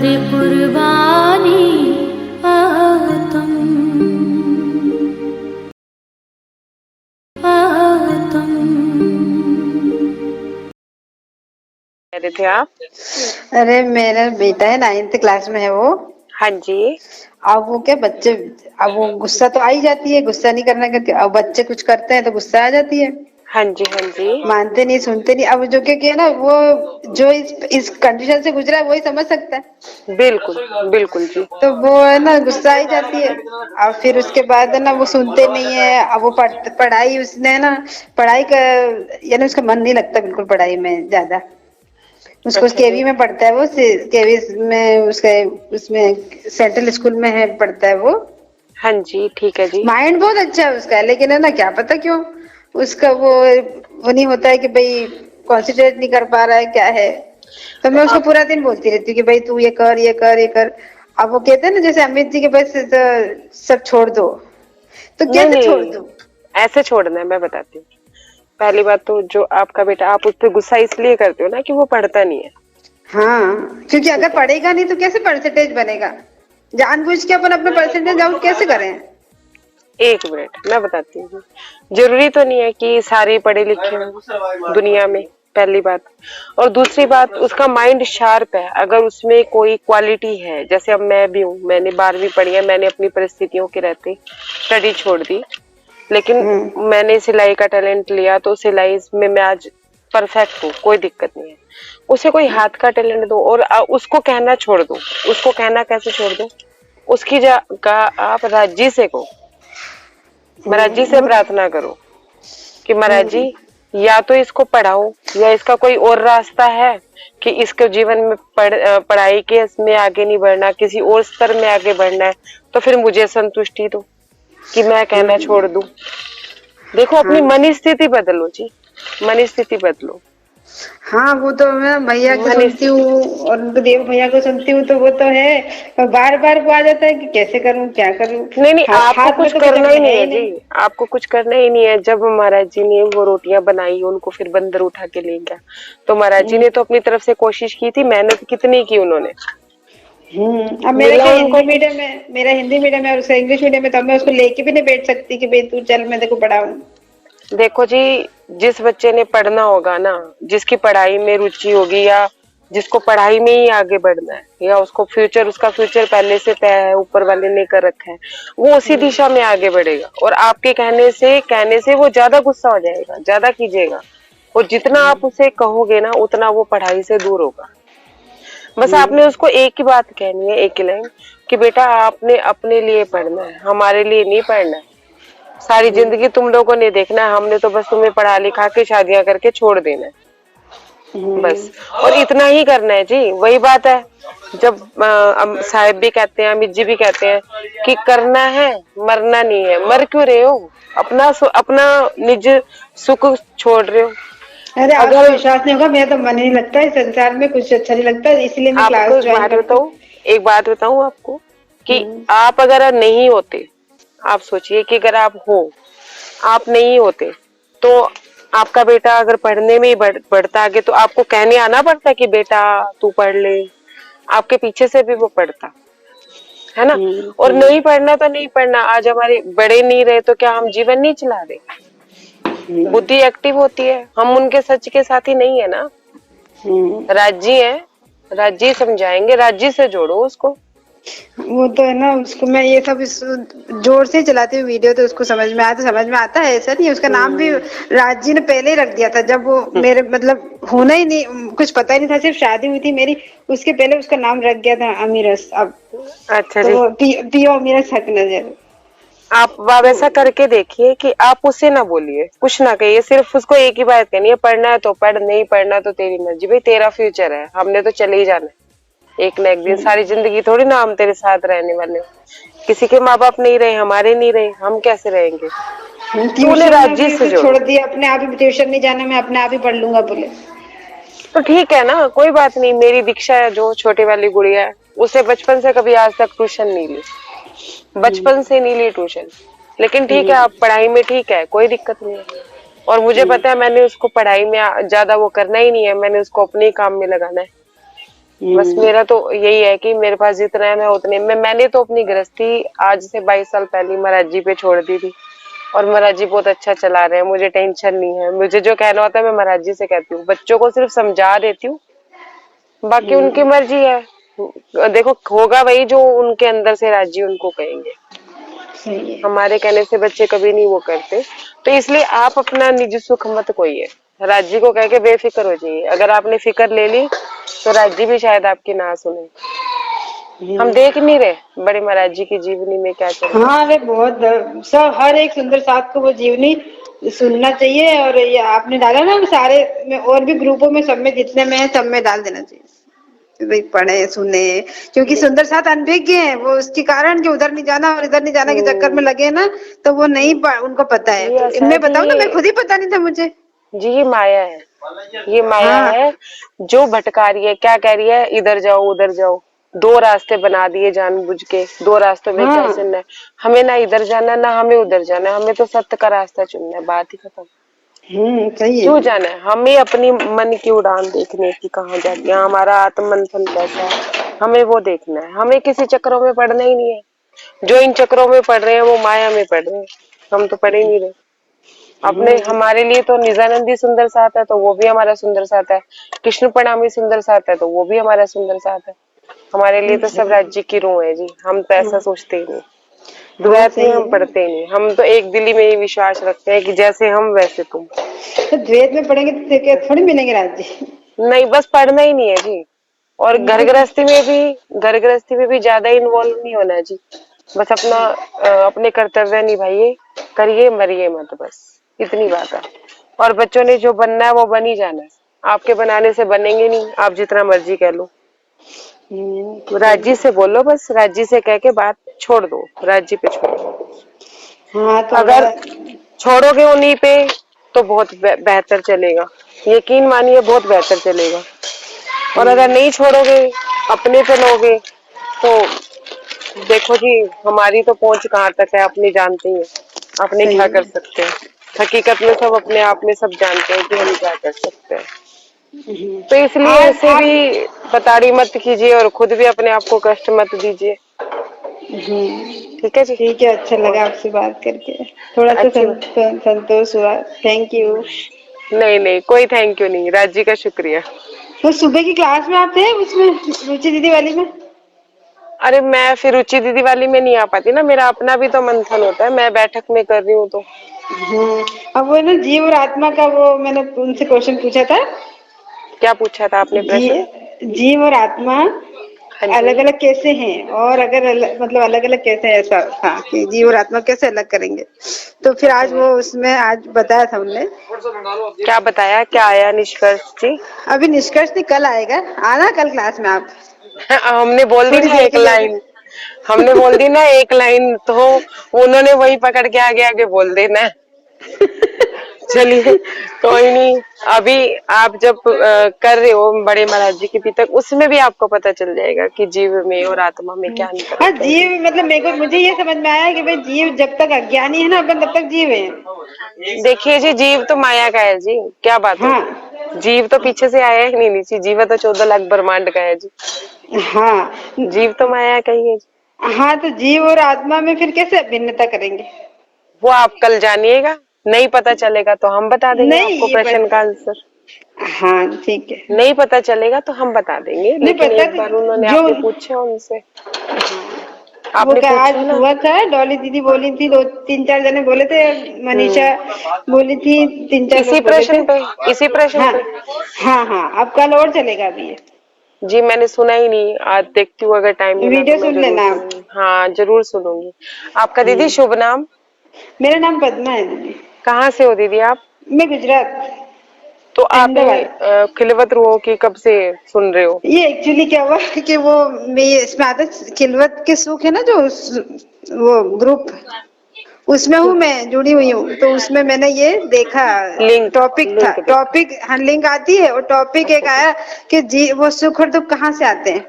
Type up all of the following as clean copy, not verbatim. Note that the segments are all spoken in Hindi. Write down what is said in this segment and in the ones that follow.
करे कुर्बानी आतम आतम। कह रहे थे आप? अरे मेरा बेटा है 9th क्लास में है वो। हाँ जी। अब वो क्या बच्चे, अब वो गुस्सा तो आ ही जाती है, गुस्सा नहीं करना कहते, अब बच्चे कुछ करते हैं तो गुस्सा आ जाती है। हाँ जी। हाँ जी। मानते नहीं सुनते नहीं। अब जो क्या ना वो जो इस कंडीशन से गुजरा है वही समझ सकता है। बिल्कुल बिल्कुल जी। तो वो है ना गुस्सा आई जाती है। अब फिर उसके बाद है ना वो सुनते नहीं है। अब वो पढ़ाई उसने ना पढ़ाई का यानी उसका मन नहीं लगता बिल्कुल पढ़ाई में ज्यादा। उसको अच्छा जी। केवी में पढ़ता है वो, केवी में उसका उसमें सेंट्रल स्कूल में है, पढ़ता है वो। हाँ जी ठीक है जी। माइंड बहुत अच्छा है उसका, लेकिन है ना क्या पता क्यों उसका वो नहीं होता है कि भाई कॉन्सेंट्रेट नहीं कर पा रहा है, क्या है। तो मैं तो उसको आप पूरा दिन बोलती रहती हूँ कि भाई तू ये कर ये कर ये कर। अब वो कहते हैं ना जैसे अमित जी के पास सब छोड़ दो, तो नहीं कैसे छोड़ नहीं, दो। ऐसे छोड़ना है, मैं बताती हूँ। पहली बात तो जो आपका बेटा, आप उस पर गुस्सा इसलिए करते हो ना कि वो पढ़ता नहीं है। हाँ, क्योंकि अगर ठीक है, पढ़ेगा नहीं तो कैसे परसेंटेज बनेगा। जानबूझ के अपन अपना परसेंटेज आउट कैसे करें। एक मिनट मैं बताती हूँ। जरूरी तो नहीं है कि सारे पढ़े लिखे हों दुनिया में, पहली बात। और दूसरी बात, उसका माइंड शार्प है। अगर उसमें कोई क्वालिटी है, जैसे अब मैं भी हूँ, मैंने 12वीं पढ़ी है, मैंने अपनी परिस्थितियों के रहते स्टडी छोड़ दी, लेकिन मैंने सिलाई का टैलेंट लिया, तो सिलाई में मैं आज परफेक्ट हूँ, कोई दिक्कत नहीं है। उसे कोई हाथ का टैलेंट दो और उसको कहना छोड़ दो। उसको कहना कैसे छोड़ दो? उसकी जगह आप राज्य से को महाराज जी से वो प्रार्थना करो कि महाराज जी, हम्म, या तो इसको पढ़ाओ, या इसका कोई और रास्ता है कि इसके जीवन में पढ़ाई के इसमें आगे नहीं बढ़ना, किसी और स्तर में आगे बढ़ना है, तो फिर मुझे संतुष्टि दो कि मैं कहना छोड़ दूं। देखो, अपनी हाँ मन स्थिति बदलो जी, मन स्थिति बदलो। हाँ, वो तो मैं भैया की मन सुनती स्थिति, हूँ और उनको देव भैया को सुनती हूँ, तो वो तो है पर बार बार वो आ जाता है कि कैसे करूँ क्या करूँ। नहीं नहीं, आपको हाथ कुछ में तो कुछ करना अभी ही है नहीं है ही जी। नहीं। आपको कुछ करना ही नहीं है। जब महाराज जी ने वो रोटियां बनाई, उनको फिर बंदर उठा के ले गया, तो महाराज जी ने तो अपनी तरफ से कोशिश की थी, मेहनत कितनी की उन्होंने। अब मेरा मिला क्या उनको हिंदी मीडियम कुछ? में, मेरा हिंदी मीडियम है और उसका इंग्लिश मीडियम में, तो मैं उसको लेके भी नहीं बैठ सकती कि भाई तू चल मैं तेको पढ़ाऊँ। देखो जी, जिस बच्चे ने पढ़ना होगा ना, जिसकी पढ़ाई में रुचि होगी, या जिसको पढ़ाई में ही आगे बढ़ना है, या उसको फ्यूचर, उसका फ्यूचर पहले से तय है, ऊपर वाले ने कर रखा है, वो उसी दिशा में आगे बढ़ेगा। और आपके कहने से वो ज्यादा गुस्सा हो जाएगा, ज्यादा कीजिएगा। और जितना आप उसे कहोगे ना, उतना वो पढ़ाई से दूर होगा। बस आपने उसको एक ही बात कहनी है, एक ही लाइन, कि बेटा आपने अपने लिए पढ़ना है, हमारे लिए नहीं पढ़ना है। सारी जिंदगी तुम लोगों ने देखना है, हमने तो बस तुम्हें पढ़ा लिखा के शादियां करके छोड़ देना है, बस। और इतना ही करना है जी। वही बात है, जब साहिब भी कहते हैं, अमित जी भी कहते हैं कि करना है, मरना नहीं है। मर क्यों रहे हो? अपना निज सुख छोड़ रहे हो। अरे आपको अगर विश्वास नहीं होगा, मेरा तो मन ही नहीं लगता इस संसार में, कुछ अच्छा नहीं लगता, इसलिए मैं आपको क्लास एक ज्वाइन बात करती बताऊं, एक बात बताऊं आपको, कि हूँ। आप अगर नहीं होते, आप सोचिए कि अगर आप हो, आप नहीं होते, तो आपका बेटा अगर पढ़ने में ही बढ़ता आगे, तो आपको कहने आना पड़ता कि बेटा तू पढ़ ले। आपके पीछे से भी वो पढ़ता है ना। और नहीं पढ़ना तो नहीं पढ़ना, आज हमारे बड़े नहीं रहे तो क्या हम जीवन नहीं चला रहे? बुद्धि एक्टिव होती है, हम उनके सच के साथी नहीं है ना। राज्य है, राज्य समझाएंगे, राज्य से जोड़ो उसको। वो तो है ना, उसको मैं ये सब जोर से चलाती हूँ वीडियो, तो उसको समझ में आता, समझ में आता है, ऐसा नहीं है। उसका नाम भी राजी ने पहले ही रख दिया था, जब वो मेरे मतलब होना ही नहीं, कुछ पता ही नहीं था, सिर्फ शादी हुई थी मेरी, उसके पहले उसका नाम रख गया था अमीरस। अब अच्छा तो जी। वो पियो अमीरस हक नजर। आप तो वैसा करके देखिए कि आप उसे ना बोलिए, कुछ ना कहिए, सिर्फ उसको एक ही बात कहनी है, पढ़ना है तो पढ़, नहीं पढ़ना तो तेरी मर्जी, भाई तेरा फ्यूचर है, हमने तो चले ही जाना है एक ना एक दिन। सारी जिंदगी थोड़ी ना हम तेरे साथ रहने वाले हो। किसी के माँ बाप नहीं रहे, हमारे नहीं रहे, हम कैसे रहेंगे? तो उन्हें ट्यूशन में राज्य भी से उसे छोड़ जोड़ो। दिया, अपने आप ही ट्यूशन नहीं जाना, मैं अपने आप ही पढ़ लूंगा बोले। तो ठीक है ना, कोई बात नहीं। मेरी दीक्षा है, जो छोटे वाली गुड़िया है, उसे बचपन से कभी आज तक ट्यूशन नहीं ली, बचपन से नहीं ली ट्यूशन। लेकिन ठीक है, आप पढ़ाई में ठीक है, कोई दिक्कत नहीं है। और मुझे पता है, मैंने उसको पढ़ाई में ज्यादा वो करना ही नहीं है, मैंने उसको अपने ही काम में लगाना है। बस मेरा तो यही है कि मेरे पास जितना है मैं उतने में, मैंने तो अपनी गृहस्थी आज से 22 साल पहले महाराज जी पे छोड़ दी थी, और महाराज जी बहुत अच्छा चला रहे हैं, मुझे टेंशन नहीं है। मुझे जो कहना होता है मैं महाराज जी से कहती हूँ, बच्चों को सिर्फ समझा देती हूँ, बाकी उनकी मर्जी है। देखो होगा वही जो उनके अंदर से राज जी उनको कहेंगे, सही है। हमारे कहने से बच्चे कभी नहीं वो करते। तो इसलिए आप अपना निजी सुख मत खोइए, राजी को कह के बेफिक्र हो जाइए। अगर आपने फिक्र ले ली तो राजी भी शायद आपकी ना सुने। हम देख नहीं रहे बड़े महाराज जी की जीवनी में क्या चल रहा हाँ, वे बहुत सब हर एक सुंदर साथ को वो जीवनी सुनना चाहिए। और ये आपने डाला ना सारे में, और भी ग्रुपों में, सब में जितने में है सब में डाल देना चाहिए भाई, पढ़े सुने। क्योंकि है। सुंदर साथ अनभिज्ञ है, वो उसके कारण जो उधर नहीं जाना और इधर नहीं जाना के चक्कर में हम्म, लगे ना, तो वो नहीं उनको पता है। जी ऐसा है मैं कि बताऊं ना, मैं ये, खुद ही पता नहीं था मुझे। जी ये माया है, ये माया हाँ है जो भटका रही है। क्या कह रही है, इधर जाओ उधर जाओ, दो रास्ते बना दिए जानबूझ के, दो रास्तों में हाँ। कैसे न, हमें ना इधर जाना ना हमें उधर जाना, हमें तो सत्य का रास्ता चुनना है, बात ही खत्म। सही है। क्यों जाना है हमें, अपनी मन की उड़ान देखने की, कहाँ जाके हमारा आत्म मंथन कैसा है, हमें वो देखना है। हमें किसी चक्रों में पड़ना ही नहीं है, जो इन चक्रों में पड़ रहे हैं वो माया में पड़ रहे हैं, हम तो पढ़ ही नहीं रहे। अपने हमारे लिए तो निजानंद ही सुंदर साथ है, तो वो भी हमारा सुंदर साथ है। कृष्ण प्रणामी सुंदर साथ है, तो वो भी हमारा सुंदर साथ है। हमारे लिए तो सब सही। राज्य की रूह है जी, हम तो ऐसा सोचते ही नहीं। हाँ द्वैत में सही हम है। पढ़ते ही नहीं, हम तो एक दिली में ही विश्वास रखते हैं कि जैसे हम वैसे तुम। तो द्वैत में पढ़ेंगे तो क्या थोड़ी मिलेंगे राज्य। नहीं, बस पढ़ना ही नहीं है जी। और घर गृहस्थी में भी, घर गृहस्थी में भी ज्यादा इन्वॉल्व नहीं होना है जी। बस अपना अपने कर्तव्य निभाइए, करिए, मरिए मत, बस इतनी बात है। और बच्चों ने जो बनना है वो बन ही जाना है, आपके बनाने से बनेंगे नहीं, आप जितना मर्जी कह लो। सही राजी है। से बोलो, बस राजी से कह के बात छोड़ दो, राजी पे छोड़ दो। हाँ तो अगर छोड़ोगे उन्हीं पे तो बहुत बेहतर चलेगा, यकीन मानिए बहुत बेहतर चलेगा। और अगर नहीं छोड़ोगे, अपने पे लोगे, तो देखो जी हमारी तो पहुंच कहाँ तक है अपनी जानते ही हैं, अपने सही क्या है। कर सकते हैं। हकीकत में सब अपने आप में सब जानते हैं कि हम क्या कर सकते हैं। तो इसलिए आज ऐसे आप भी बताड़ी मत कीजिए और खुद भी अपने आप को कष्ट मत दीजिए। ठीक है जी। ठीक है, अच्छा और लगा आपसे बात करके, थोड़ा सा अच्छी बात, संतोष हुआ। Thank you. नहीं नहीं कोई थैंक यू नहीं, राजी का शुक्रिया। तो सुबह की क्लास में आप थे, उसमें रुचि दीदी वाली में? अरे मैं फिर रुचि दीदी वाली में नहीं आ पाती ना, मेरा अपना भी तो मंथन होता है, मैं बैठक में कर रही हूँ तो। अब वो ना जीव और आत्मा का, वो मैंने उनसे क्वेश्चन पूछा था। क्या पूछा था आपने प्रश्न? जीव और आत्मा हाँ अलग जी। अलग कैसे हैं, और अगर मतलब अलग अलग कैसे हैं, ऐसा था कि जीव और आत्मा कैसे अलग करेंगे। तो फिर आज वो उसमें आज बताया था उनने। क्या बताया, क्या आया निष्कर्ष जी? अभी निष्कर्ष नहीं, कल आएगा, आना कल क्लास में आप, हमने बोल दी थोड़ी ना देर एक के लिए आना। लाइन, हमने बोल दी ना एक लाइन, तो उन्होंने वही पकड़ के आगे आगे बोल देना है। चलिए कोई नहीं, अभी आप जब कर रहे हो बड़े महाराज जी की पितक, उसमें भी आपको पता चल जाएगा कि जीव में और आत्मा में क्या अंतर हाँ, होता है जी। जीव मतलब मेरे को, मुझे ये समझ में आया कि भाई जीव जब तक अज्ञानी है ना अपन, तब तक जीव है। देखिए जी, जीव तो माया का है जी, क्या बात हो हाँ गई, जीव तो पीछे से आया ही नहीं नीचे, जीव तो 14 लाख ब्रह्मांड का है जी, हाँ जीव तो माया का ही है जी। हाँ, तो जीव और आत्मा में फिर कैसे भिन्नता करेंगे? वो आप कल जानिएगा, नहीं पता चलेगा तो हम बता देंगे नहीं आपको ये प्रश्न का आंसर। हाँ ठीक है। नहीं पता चलेगा तो हम बता देंगे, नहीं लेकिन पता एक बार तो उन्होंने, जो, आपने पूछे उनसे, वो आपने क्या आज पूछा ना। हुआ था, डॉली दीदी बोली थी, दो तीन चार जने बोले थे, मनीषा हम्म, बोली थी, तीन चार इसी लोग बोले थे। प्रश्न पे, इसी प्रश्न हाँ पे। हाँ हाँ, अब कल और चलेगा अभी ये। जी मैंने सुना ही नहीं, आज देखती हूँ अगर टाइम मिला तो वीडियो मैं सुन जरूर लेना आप। सुनूंगी, हाँ जरूर सुनूंगी। आपका दीदी शुभ नाम? मेरा नाम पद्मा है दीदी। कहाँ से हो दीदी आप? मैं गुजरात, तो आप ये अहमदाबाद। खिलवत रूहों की कब से सुन रहे हो? ये एक्चुअली क्या हुआ कि वो मैं इसमें आता खिलवत के सुख है ना, जो वो ग्रुप, उसमें हूँ मैं, जुड़ी हुई हूँ, तो उसमें मैंने ये देखा, लिंक, टॉपिक था, लिंक देखा। टॉपिक हाँ लिंक आती है, और टॉपिक अच्छा एक अच्छा। आया कि जी वो सुख और दुख कहाँ से आते हैं।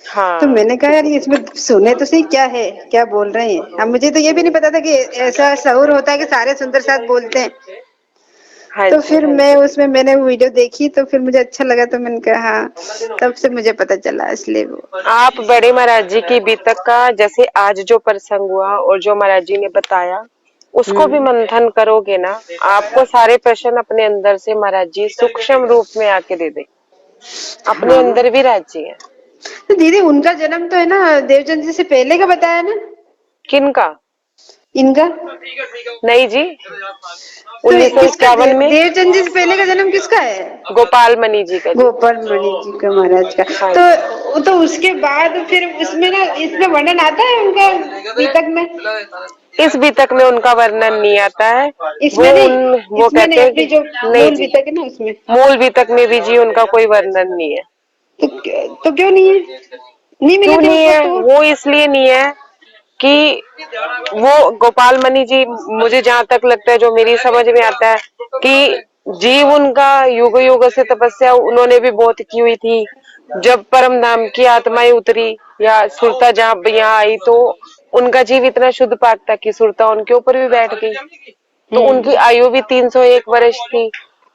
तो हाँ मैंने कहा ठीक यार है ये ठीक इसमें सुने तो सही, क्या है, क्या बोल रहे हैं। अब मुझे तो ये भी नहीं पता था कि ऐसा शऊर होता है कि सारे सुंदर साथ बोलते हैं। हाँ तो जी, फिर हाँ मैं जी। उसमें मैंने वीडियो देखी तो फिर मुझे अच्छा लगा तो मैंने कहा हाँ, तब से मुझे पता चला इसलिए वो। आप बड़े महाराज जी की बीतक का जैसे आज जो प्रसंग हुआ और जो महाराज जी ने बताया उसको भी हम्म। मंथन करोगे ना, आपको सारे प्रश्न अपने अंदर से महाराज जी सूक्ष्म रूप में आके दे दे, अपने हाँ अंदर भी राज्य है। तो दीदी उनका जन्म तो है ना देवचंद जी से पहले का बताया ना किनका? इनका। नहीं जी, तो किसका 1951 में देवचंद जी से पहले का जन्म किसका है? गोपाल मणि जी का जी। गोपाल मणि जी का महाराज का। हाँ जी। तो उसके बाद फिर उसमें ना इसमें वर्णन आता है उनका बीतक में? इस बीतक में उनका वर्णन नहीं आता है। इसमें नहीं, वो इसमें कहते नहीं, हैं अपनी कि जो नहीं मूल जी, बीतक है ना उसमें। मूल बीतक में भी जी उनका कोई वर्णन नहीं है। तो क्यों नहीं है? नहीं मिले क्यों थे नहीं वो है? तो। वो इसलिए नहीं है कि वो गोपाल मणि जी, मुझे जहां तक लगता है, जो मेरी समझ में आता है कि जीव उनका युग युग से तपस्या उन्होंने भी बहुत की हुई थी। जब परम धाम की आत्माएं उतरी या सुरता जहाँ यहाँ आई तो उनका जीव इतना शुद्ध पाक था कि सुरता उनके ऊपर भी बैठ गई। तो उनकी आयु भी 301 वर्ष थी।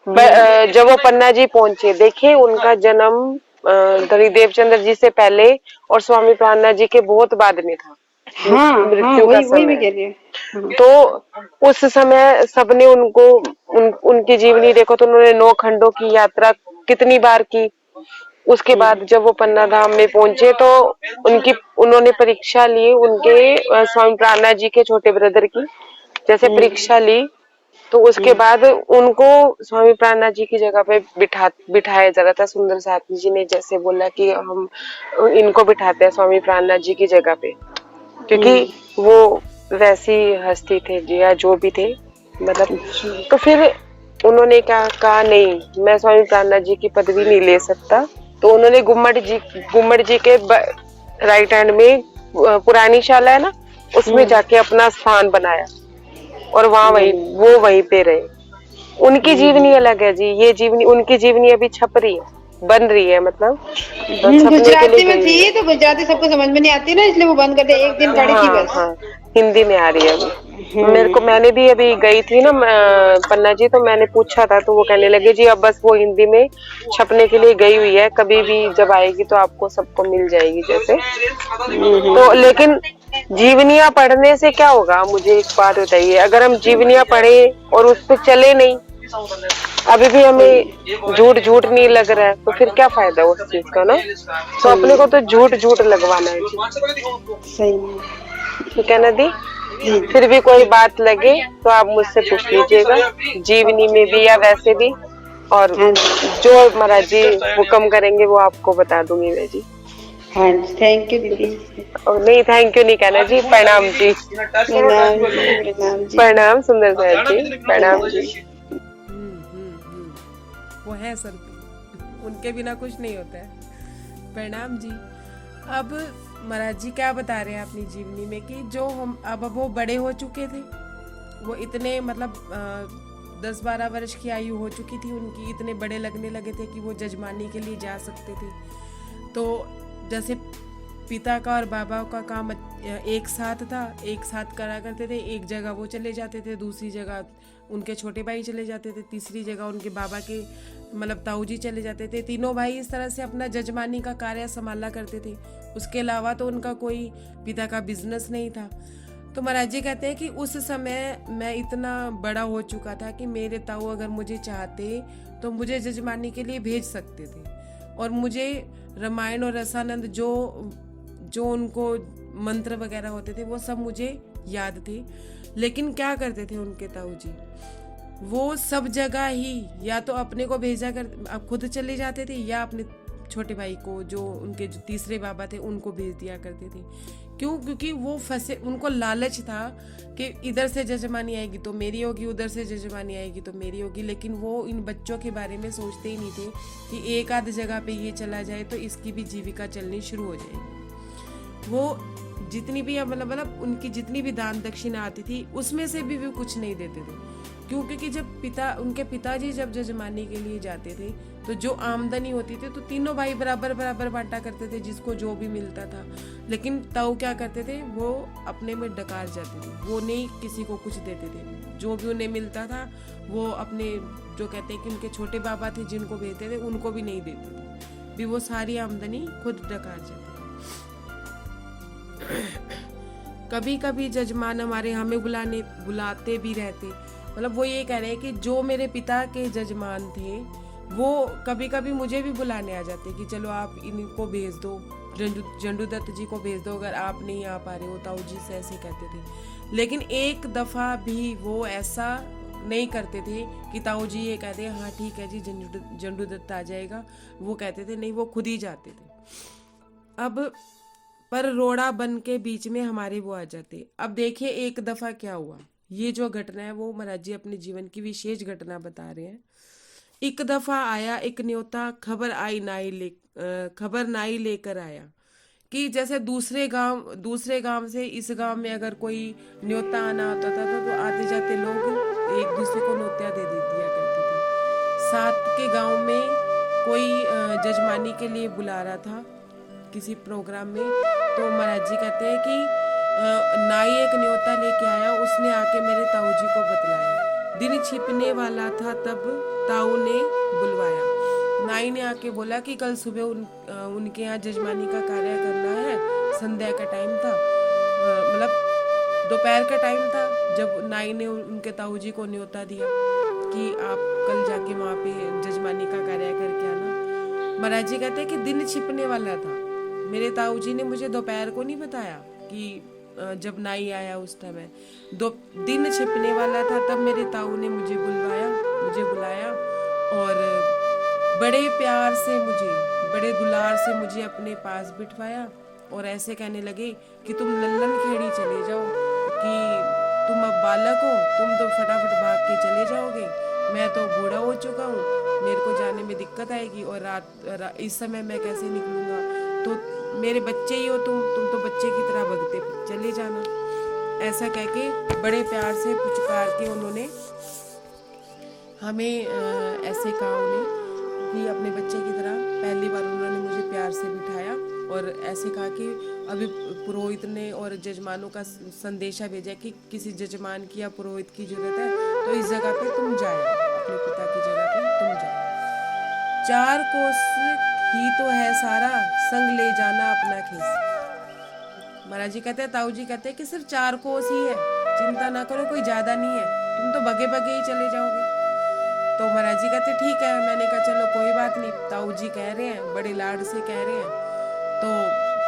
जब वो पन्ना जी पहुंचे, देखिए उनका जन्म देवचंद्र जी से पहले और स्वामी प्राणनाथ जी के बहुत बाद में था, हाँ हाँ, मृत्यु का वही वही मैं समय। कह रही हूँ। हाँ। तो उस समय सबने उनको उनकी जीवनी देखो तो उन्होंने 9 खंडों की यात्रा कितनी बार की। उसके बाद जब वो पन्ना धाम में पहुंचे तो उन्होंने परीक्षा ली उनके स्वामी प्राणनाथ जी के छोटे ब्रदर की, जैसे परीक्षा ली तो उसके बाद उनको स्वामी प्राणनाथ जी की जगह पे बिठाया जा रहा था। सुंदर साथी जी ने जैसे बोला कि हम इनको बिठाते हैं स्वामी प्राणनाथ जी की जगह पे, क्योंकि वो वैसी हस्ती थे जी या जो भी थे, मतलब। तो फिर उन्होंने कहा नहीं, मैं स्वामी प्राणनाथ जी की पदवी नहीं ले सकता। तो उन्होंने गुम्मट जी के राइट हैंड में पुरानी शाला है ना, उसमें जाके अपना स्थान बनाया और वहीं पे रहे। उनकी जीवनी अलग है जी, ये जीवनी उनकी जीवनी अभी छप रही है, बन रही है, मतलब छपने के लिए गुजराती में गई हुई थी तो गुजराती सबको समझ में नहीं आती ना, इसलिए वो बंद कर दिया, एक दिन है। पढ़ी थी हाँ बस। हाँ, हिंदी में आ रही है अभी। मैंने भी अभी गई थी ना पन्ना जी, तो मैंने पूछा था तो वो कहने लगे जी अब बस वो हिंदी में छपने के लिए गई हुई है, कभी भी जब आएगी तो आपको सबको मिल जाएगी जैसे। तो लेकिन जीवनियां पढ़ने से क्या होगा, मुझे एक बात बताइए, अगर हम जीवनियां पढ़े और उस पर चले नहीं, अभी भी हमें झूठ झूठ नहीं लग रहा है, तो फिर क्या फायदा उस चीज का ना। तो अपने को तो झूठ झूठ लगवाना है जी। सही। ठीक है ना दी। फिर भी कोई बात लगे तो आप मुझसे पूछ लीजिएगा, जीवनी में भी या वैसे भी, और हाँ जो महाराज जी हुक्म करेंगे वो आपको बता दूंगी मैं जी। हाँ, थैंक यू दीदी। और नहीं, थैंक यू नहीं कहना जी, प्रणाम जी। प्रणाम जी, प्रणाम जी। प्रणाम सुंदर साहब जी, प्रणाम जी। वो है सर पे, उनके बिना कुछ नहीं होता है। प्रणाम जी। अब महाराज जी क्या बता रहे हैं अपनी जीवनी में कि जो हम अब वो बड़े हो चुके थे, वो इतने मतलब 10-12 वर्ष की आयु हो चुकी थी उनकी, इतने बड़े लगने लगे थे कि वो जजमानी के लिए जा सकते थे। तो जैसे पिता का और बाबा का काम एक साथ था, एक साथ करा करते थे, एक जगह वो चले जाते थे, दूसरी जगह उनके छोटे भाई चले जाते थे, तीसरी जगह उनके बाबा के मतलब ताऊ जी चले जाते थे। तीनों भाई इस तरह से अपना जजमानी का कार्य संभाला करते थे। उसके अलावा तो उनका कोई पिता का बिजनेस नहीं था। तो महाराज जी कहते हैं कि उस समय मैं इतना बड़ा हो चुका था कि मेरे ताऊ अगर मुझे चाहते तो मुझे जजमानी के लिए भेज सकते थे, और मुझे रामायण और रसानंद जो उनको मंत्र वगैरह होते थे वो सब मुझे याद थे। लेकिन क्या करते थे उनके ताऊ जी, वो सब जगह ही या तो अपने को भेजा कर अब खुद चले जाते थे, या अपने छोटे भाई को जो उनके जो तीसरे बाबा थे उनको भेज दिया करते थे। क्यों? क्योंकि वो फंसे, उनको लालच था कि इधर से जजमानी आएगी तो मेरी होगी, उधर से जजमानी आएगी तो मेरी होगी। लेकिन वो इन बच्चों के बारे में सोचते ही नहीं थे कि एक आध जगह पे ये चला जाए तो इसकी भी जीविका चलनी शुरू हो जाएगी। वो जितनी भी मतलब उनकी जितनी भी दान दक्षिणा आती थी उसमें से भी कुछ नहीं देते थे, क्योंकि कि जब उनके पिताजी जब जजमानी के लिए जाते थे तो जो आमदनी होती थी तो तीनों भाई बराबर बराबर बांटा करते थे, जिसको जो भी मिलता था। लेकिन ताऊ क्या करते थे, वो अपने में डकार जाते थे, वो नहीं किसी को कुछ देते थे। जो भी उन्हें मिलता था वो अपने, जो कहते हैं कि उनके छोटे बाबा थे जिनको भेजते थे, उनको भी नहीं देते थे, भी वो सारी आमदनी खुद डकार जाते थे। कभी कभी जजमान हमारे हमें बुलाते भी रहते, मतलब वो ये कह रहे हैं कि जो मेरे पिता के जजमान थे वो कभी कभी मुझे भी बुलाने आ जाते कि चलो आप इनको भेज दो, जंडू दत्त जी को भेज दो अगर आप नहीं आ पा रहे हो। ताऊ जी से ऐसे कहते थे। लेकिन एक दफ़ा भी वो ऐसा नहीं करते थे कि ताऊ जी ये कहते हैं हाँ ठीक है जी जंडू दत्त आ जाएगा, वो कहते थे नहीं, वो खुद ही जाते थे। अब पर रोड़ा बन के बीच में हमारे वो आ जाते। अब देखिए एक दफ़ा क्या हुआ, ये जो घटना है वो महाराज जी अपने जीवन की विशेष घटना बता रहे हैं। एक दफ़ा आया एक न्योता, खबर नाई लेकर आया कि जैसे दूसरे गांव से इस गांव में अगर कोई न्योता आना होता था तो आते जाते लोग एक दूसरे को न्योता दे दिया करते थे। साथ के गांव में कोई जजमानी के लिए बुला रहा था किसी प्रोग्राम में, तो महाराज जी कहते हैं कि नाई एक न्योता लेके आया, उसने आके मेरे ताऊ जी को बतलाया। दिन छिपने वाला था तब ताऊ ने बुलवाया। नाई ने आके बोला कि कल सुबह उनके यहाँ जजमानी का कार्य करना है। संध्या का टाइम था, मतलब दोपहर का टाइम था जब नाई ने उनके ताऊ जी को न्योता दिया कि आप कल जाके वहाँ पे जजमानी का कार्य करके आना। महाराज जी कहते हैं कि दिन छिपने वाला था। मेरे ताऊ जी ने मुझे दोपहर को नहीं बताया कि जब नाई आया उस समय दिन छिपने वाला था, तब मेरे ताऊ ने मुझे बुलाया और बड़े प्यार से बड़े दुलार से मुझे अपने पास बिठवाया और ऐसे कहने लगे कि तुम लल्लन खेड़ी चले जाओ, कि तुम अब बालक हो, तुम तो फटाफट भाग के चले जाओगे, मैं तो बूढ़ा हो चुका हूँ, मेरे को जाने में दिक्कत आएगी और रात इस समय मैं कैसे निकलूँगा, तो मेरे बच्चे ही हो तुम तो बच्चे की तरह भगते चले जाना। ऐसा कह के बड़े प्यार से पुचकार के उन्होंने हमें ऐसे कहा उन्हें कि अपने बच्चे की तरह पहली बार उन्होंने मुझे प्यार से बिठाया और ऐसे कहा कि अभी पुरोहित ने और जजमानों का संदेशा भेजा कि किसी जजमान की या पुरोहित की जरूरत है, तो इस जगह पे तुम जाओ, अपने पिता की जगह पे तुम जाओ। 4 कोस ही तो है सारा, संग ले जाना अपना खेस। महाराज जी कहते हैं, ताऊ जी कहते हैं कि सिर्फ 4 कोस ही है, चिंता ना करो, कोई ज्यादा नहीं है, तुम तो बगे बगे ही चले जाओगे। तो महाराज जी कहते ठीक है। मैंने कहा चलो कोई बात नहीं, ताऊ जी कह रहे हैं, बड़े लाड से कह रहे हैं, तो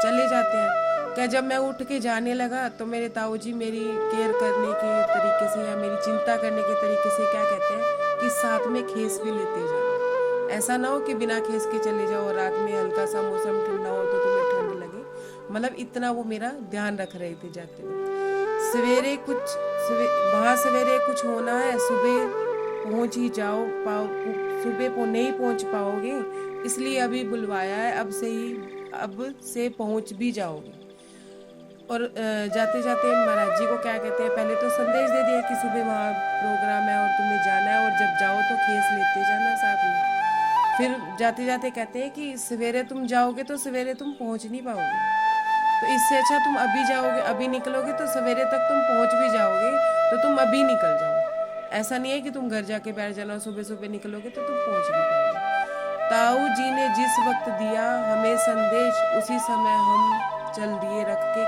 चले जाते हैं। क्या जब मैं उठ के जाने लगा तो मेरे ताऊ जी मेरी केयर करने के तरीके से या मेरी चिंता करने के तरीके से क्या कहते हैं कि साथ में खेस भी लेते जाओ, ऐसा ना हो कि बिना खेस के चले जाओ और रात में हल्का सा मौसम ठंडा हो तो तुम्हें ठंड लगे। मतलब इतना वो मेरा ध्यान रख रहे थे जाते हुए। वहाँ सवेरे कुछ होना है, सुबह पहुँच ही जाओ, सुबह नहीं पहुँच पाओगे, इसलिए अभी बुलवाया है, अब से पहुँच भी जाओगे। और जाते जाते महाराज जी को क्या कहते हैं, पहले तो संदेश दे दिया कि सुबह वहाँ प्रोग्राम है और तुम्हें जाना है, और जब जाओ तो खेस लेते जाना साथ में। फिर जाते जाते कहते हैं कि सवेरे तुम जाओगे तो सवेरे तुम पहुँच नहीं पाओगे, तो इससे अच्छा तुम अभी जाओगे, अभी निकलोगे तो सवेरे तक तुम पहुँच भी जाओगे, तो तुम अभी निकल जाओ। ऐसा नहीं है कि तुम घर जाके बैठ जाना, सुबह सुबह निकलोगे तो तुम पहुँच नहीं पाओगे। ताऊ जी ने जिस वक्त दिया हमें संदेश, उसी समय हम चल दिए रख के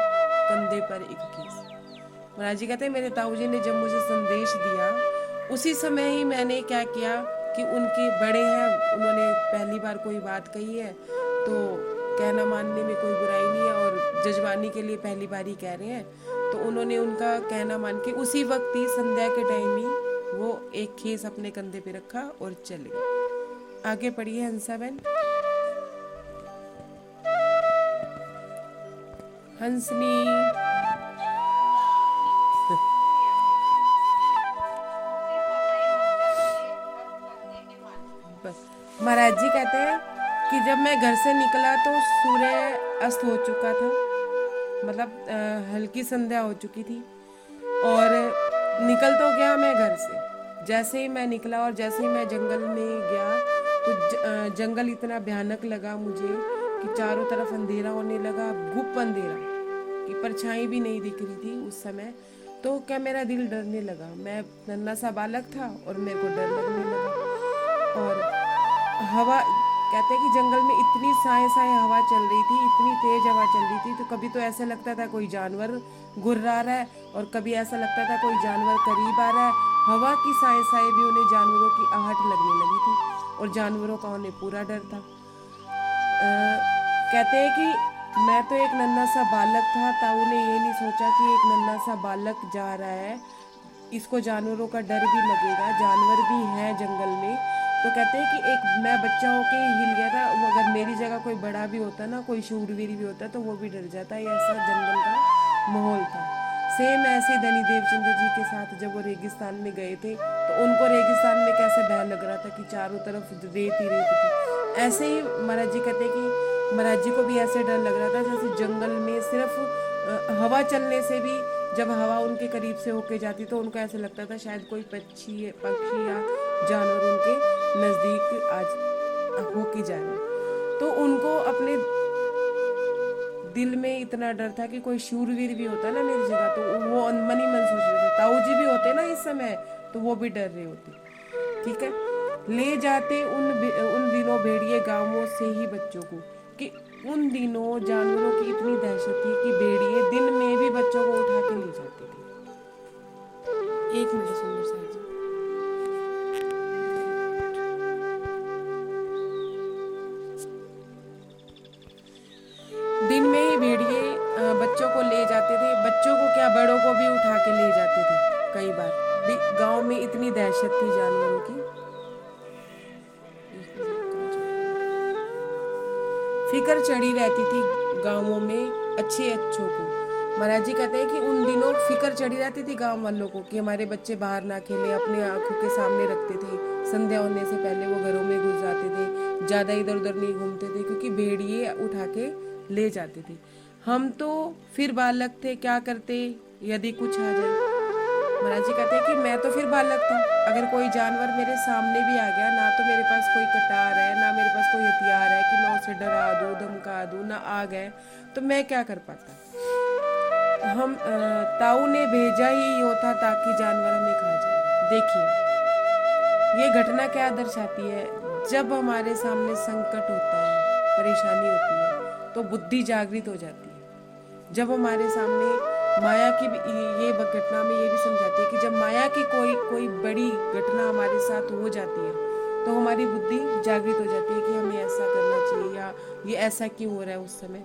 कंधे पर एक केस। महाराज जी कहते हैं मेरे ताऊ जी ने जब मुझे संदेश दिया उसी समय ही मैंने क्या किया कि उनके बड़े हैं, उन्होंने पहली बार कोई बात कही है तो कहना मानने में कोई बुराई नहीं है, और जजमानी के लिए पहली बार ही कह रहे हैं, तो उन्होंने उनका कहना मान के उसी वक्त ही संध्या के टाइम ही वो एक खेस अपने कंधे पे रखा और चले गए। आगे पढ़िए हंसा बहन। हंसनी महाराज जी कहते हैं कि जब मैं घर से निकला तो सूर्य अस्त हो चुका था, मतलब हल्की संध्या हो चुकी थी, और निकल तो गया मैं घर से, जैसे ही मैं निकला और जैसे ही मैं जंगल में गया तो जंगल इतना भयानक लगा मुझे कि चारों तरफ अंधेरा होने लगा, गुप अंधेरा कि परछाई भी नहीं दिख रही थी उस समय। तो क्या मेरा दिल डरने लगा। मैं नन्हा सा बालक था और मेरे को डर लगने लगा। और हवा, कहते हैं कि जंगल में इतनी साए साए हवा चल रही थी, इतनी तेज हवा चल रही थी, तो कभी तो ऐसा लगता था कोई जानवर गुर्रा रहा है और कभी ऐसा लगता था कोई जानवर करीब आ रहा है। हवा की साए साए भी उन्हें जानवरों की आहट लगने लगी थी और जानवरों का उन्हें पूरा डर था। कहते हैं कि मैं तो एक नन्हा सा बालक था, ताऊ ने ये नहीं सोचा कि एक नन्हा सा बालक जा रहा है, इसको जानवरों का डर भी लगेगा, जानवर भी हैं जंगल में। तो कहते हैं कि एक मैं बच्चा होके हिल गया था। अगर मेरी जगह कोई बड़ा भी होता ना, कोई शूरवीर भी होता, तो वो भी डर जाता। ये ऐसा जंगल का माहौल था। सेम ऐसे धनी देवचंद्र जी के साथ जब वो रेगिस्तान में गए थे, तो उनको रेगिस्तान में कैसे भय लग रहा था कि चारों तरफ रेत ही रेत थी। ऐसे ही महाराज जी कहते हैं कि महाराज जी को भी ऐसे डर लग रहा था जैसे जंगल में सिर्फ हवा चलने से भी, जब हवा उनके करीब से होके जाती तो उनको ऐसा लगता था शायद कोई पक्षी या जानवर उनके नज़दीक आज होके जा रहे हैं। तो उनको अपने दिल में इतना डर था कि कोई शूरवीर भी होता ना मेरी जगह, तो वो मन ही मन सोच रहे थे। ताऊ जी भी होते ना इस समय, तो वो भी डर रहे होते। ठीक है, ले जाते उन दिनों भेड़िए गांवों से ही बच्चों को, कि उन दिनों जानवरों की इतनी दहशत थी कि भेड़िए दिन में भी बच्चों को उठा के ले जाते थे। एक मिनट सुंदर सा जी। दिन में ही भेड़िए बच्चों को ले जाते थे, बच्चों को क्या बड़ों को भी उठा के ले जाते थे। कई बार गांव में इतनी दहशत थी जानवरों की। फिक्र चढ़ी रहती थी गांवों में अच्छे अच्छों को। महाराज जी कहते हैं कि उन दिनों फिक्र चढ़ी रहती थी गांव वालों को कि हमारे बच्चे बाहर ना खेले, अपने आंखों के सामने रखते थे। संध्या होने से पहले वो घरों में घुस जाते थे, ज़्यादा इधर उधर नहीं घूमते थे क्योंकि भेड़िए उठा के ले जाते थे। हम तो फिर बालक थे, क्या करते यदि कुछ आ जाए। महाराज जी कहते हैं कि मैं तो फिर बालक था, अगर कोई जानवर मेरे सामने भी आ गया ना, तो मेरे पास कोई कटार है ना मेरे पास कोई हथियार है कि मैं उसे डरा दूँ धमका दूँ, ना आ गए तो मैं क्या कर पाता। हम ताऊ ने भेजा ही यो था ताकि जानवर हमें खा जाए। देखिए ये घटना क्या दर्शाती है, जब हमारे सामने संकट होता है, परेशानी होती है, तो बुद्धि जागृत हो जाती है। जब हमारे सामने माया की ये घटना में ये भी समझाती है कि जब माया की कोई बड़ी घटना हमारे साथ हो जाती है तो हमारी बुद्धि जागृत हो जाती है कि हमें ऐसा करना चाहिए या ये ऐसा क्यों हो रहा है उस समय।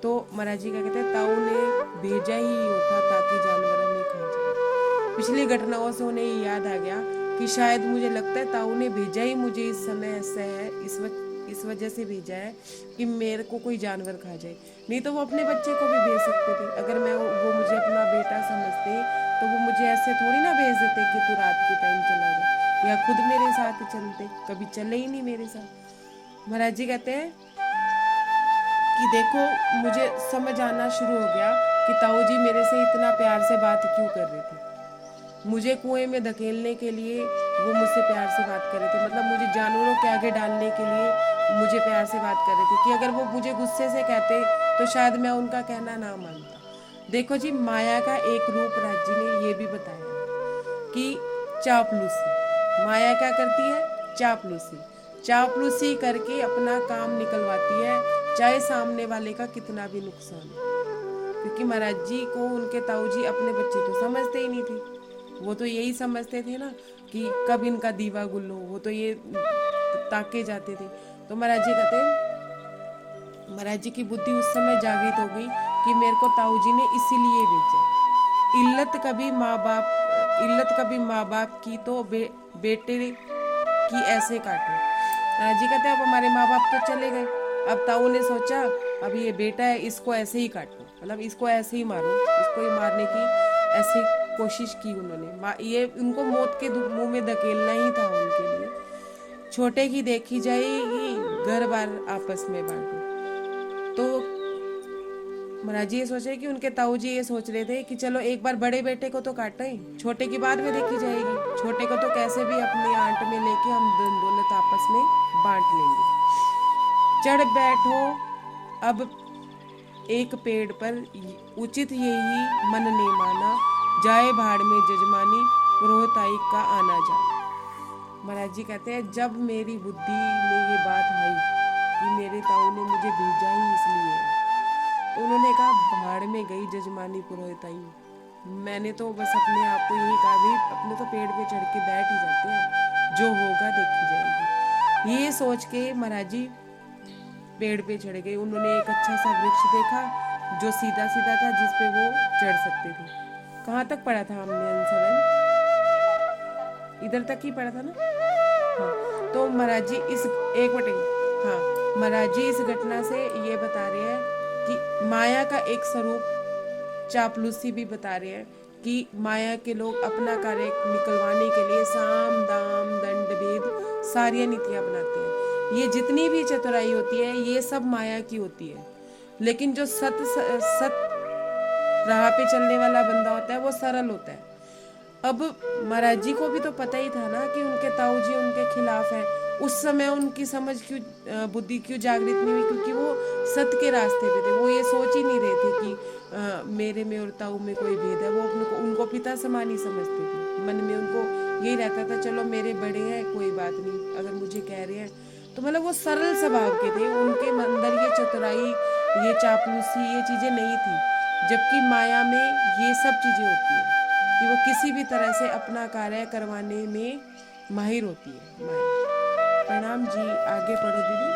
तो महाराज जी क्या कहते हैं, ताऊ ने भेजा ही होता ताकि जानवर हमें खा जाए। पिछली घटनाओं से उन्हें ये याद आ गया कि शायद मुझे लगता है ताऊ ने भेजा ही मुझे इस समय ऐसा है, इस वजह से भेजा है कि मेरे को कोई जानवर खा जाए। नहीं तो वो अपने बच्चे को भी भेज सकते थे। अगर वो मुझे अपना बेटा समझते तो वो मुझे ऐसे थोड़ी ना भेज देते कि तू रात के टाइम चला जा, या खुद मेरे साथ चलते, कभी चले ही नहीं मेरे साथ। महाराज जी कहते हैं कि देखो मुझे समझ आना शुरू हो गया कि ताऊ जी मेरे से इतना प्यार से बात क्यों कर रहे थे। मुझे कुएं में धकेलने के लिए वो मुझसे प्यार से बात कर रहे थे, मतलब मुझे जानवरों के आगे डालने के लिए मुझे प्यार से बात कर रहे थे कि अगर वो मुझे गुस्से से कहते तो शायद मैं उनका कहना ना मानता। देखो जी, माया का एक रूप राज जी ने ये भी बताया कि चापलूसी। माया क्या करती है? चापलूसी करके अपना काम निकलवाती है, चाहे सामने वाले का कितना भी नुकसान हो। क्योंकि महाराज जी को उनके ताऊ जी अपने बच्चे तो समझते ही नहीं थे, वो तो यही समझते थे ना कि कब इनका दीवा गुल हो, वो तो ये ताके जाते थे। तो महाराज जी कहते हैं महाराज जी की बुद्धि उस समय जागृत हो गई कि मेरे को ताऊ जी ने इसीलिए भेजा। इल्लत कभी माँ बाप की तो बेटे की ऐसे काटो। महाराज जी कहते हैं अब हमारे माँ बाप तो चले गए, अब ताऊ ने सोचा अब ये बेटा है, इसको ऐसे ही काटो, मतलब इसको ऐसे ही मारो, इसको ही मारने की ऐसी कोशिश की उन्होंने। ये उनको मौत के मुंह में धकेलना ही था उनके लिए। छोटे की देखी जाएगी, घर बार आपस में बांटो। तो महाराज जी ये सोच रहे कि उनके ताऊ जी ये सोच रहे थे कि चलो एक बार बड़े बेटे को तो काटें, छोटे की बाद में देखी जाएगी, छोटे को तो कैसे भी अपनी आंट में लेके हम धन दौलत आपस में बांट लेंगे। चढ़ बैठो अब एक पेड़ पर, उचित यही मन ने माना, जाए भाड़ में जजमानी, रोहताई का आना जा। महाराज जी कहते हैं जब मेरी बुद्धि में ये बात आई कि मेरे ताऊ ने मुझे भेजा ही इसलिए है, तो उन्होंने कहा भाड़ में गई जजमानी पुरोहिताई, मैंने तो बस अपने आप को यही कहा भी अपने तो पेड़ पे चढ़ के बैठ ही जाते हैं, जो होगा देखी जाएगी। ये सोच के महाराज जी पेड़ पे चढ़ गए। उन्होंने एक अच्छा सा वृक्ष देखा जो सीधा सीधा था, जिस पे वो चढ़ सकते थे। कहाँ तक पढ़ा था हमने अंशवन? इधर तक ही पढ़ा था ना। हाँ, तो महाराज जी इस एक मिनट, हाँ महाराज जी इस घटना से ये बता रहे हैं कि माया का एक स्वरूप चापलूसी भी बता रहे हैं कि माया के लोग अपना कार्य निकलवाने के लिए साम दाम दंड भेद सारी नीतियां बनाते हैं। ये जितनी भी चतुराई होती है ये सब माया की होती है, लेकिन जो सत राह पे चलने वाला बंदा होता है वो सरल होता है। अब महाराज जी को भी तो पता ही था ना कि उनके ताऊ जी उनके खिलाफ है। उस समय उनकी समझ क्यों, बुद्धि क्यों जागृत नहीं हुई? क्योंकि वो सत्य के रास्ते पे थे। वो ये सोच ही नहीं रहे थे कि मेरे में और ताऊ में कोई भेद है। वो उनको पिता समान ही समझते थे। मन में उनको यही रहता था चलो मेरे बड़े हैं कोई बात नहीं, अगर मुझे कह रहे हैं तो मतलब वो सरल स्वभाव के थे। उनके अंदर ये चतुराई, ये चापलूसी, ये चीजें नहीं थी। जबकि माया में ये सब चीजें होती है कि वो किसी भी तरह से अपना कार्य करवाने में माहिर होती है माया। प्रणाम जी, आगे पढ़ो दीदी।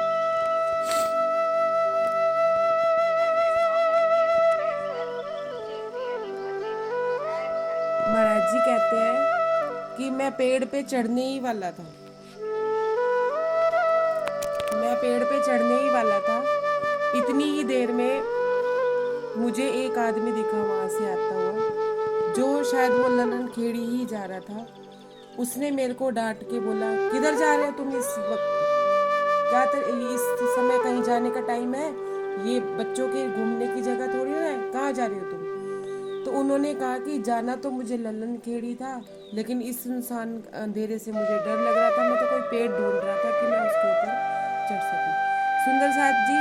महाराज जी कहते हैं कि मैं पेड़ पे चढ़ने ही वाला था, मैं पेड़ पे चढ़ने ही वाला था। इतनी ही देर में मुझे एक आदमी दिखा वहां से आता हुआ, जो शायद वो ललन खेड़ी ही जा रहा था। उसने मेरे को डांट के बोला किधर जा रहे हो तुम इस वक्त? क्या इस समय कहीं जाने का टाइम है? ये बच्चों के घूमने की जगह थोड़ी है, कहाँ जा रहे हो तुम? तो उन्होंने कहा कि जाना तो मुझे ललन खेड़ी था, लेकिन इस सुनसान अंधेरे से मुझे डर लग रहा था। मैं तो कोई पेड़ ढूंढ रहा था कि मैं उसके ऊपर चढ़ सकूं। सुंदर साथ जी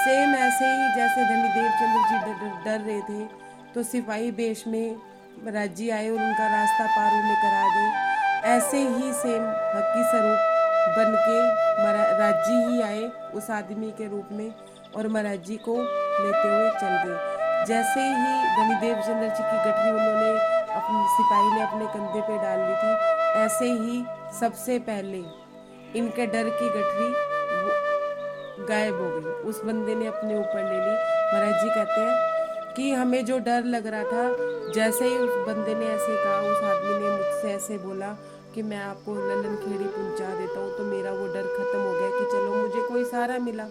सेम ऐसे ही जैसे धनी देवचंद्र जी डर रहे थे, तो सिपाही वेश में महाराज जी आए और उनका रास्ता पार होने करा गए। ऐसे ही सेम हकी स्वरूप बन के महाराज जी ही आए उस आदमी के रूप में और महाराज जी को लेते हुए चल गए। जैसे ही धनी देवचंद्र जी की गठरी उन्होंने अपने सिपाही ने अपने कंधे पे डाल ली थी, ऐसे ही सबसे पहले इनके डर की गठरी गायब हो गई। उस बंदे ने अपने ऊपर ले ली। महाराज जी कहते हैं कि हमें जो डर लग रहा था, जैसे ही उस बंदे ने ऐसे कहा, उस आदमी ने मुझसे ऐसे बोला कि मैं आपको ललन खेड़ी पहुंचा देता हूँ, तो मेरा वो डर खत्म हो गया कि चलो मुझे कोई सहारा मिला,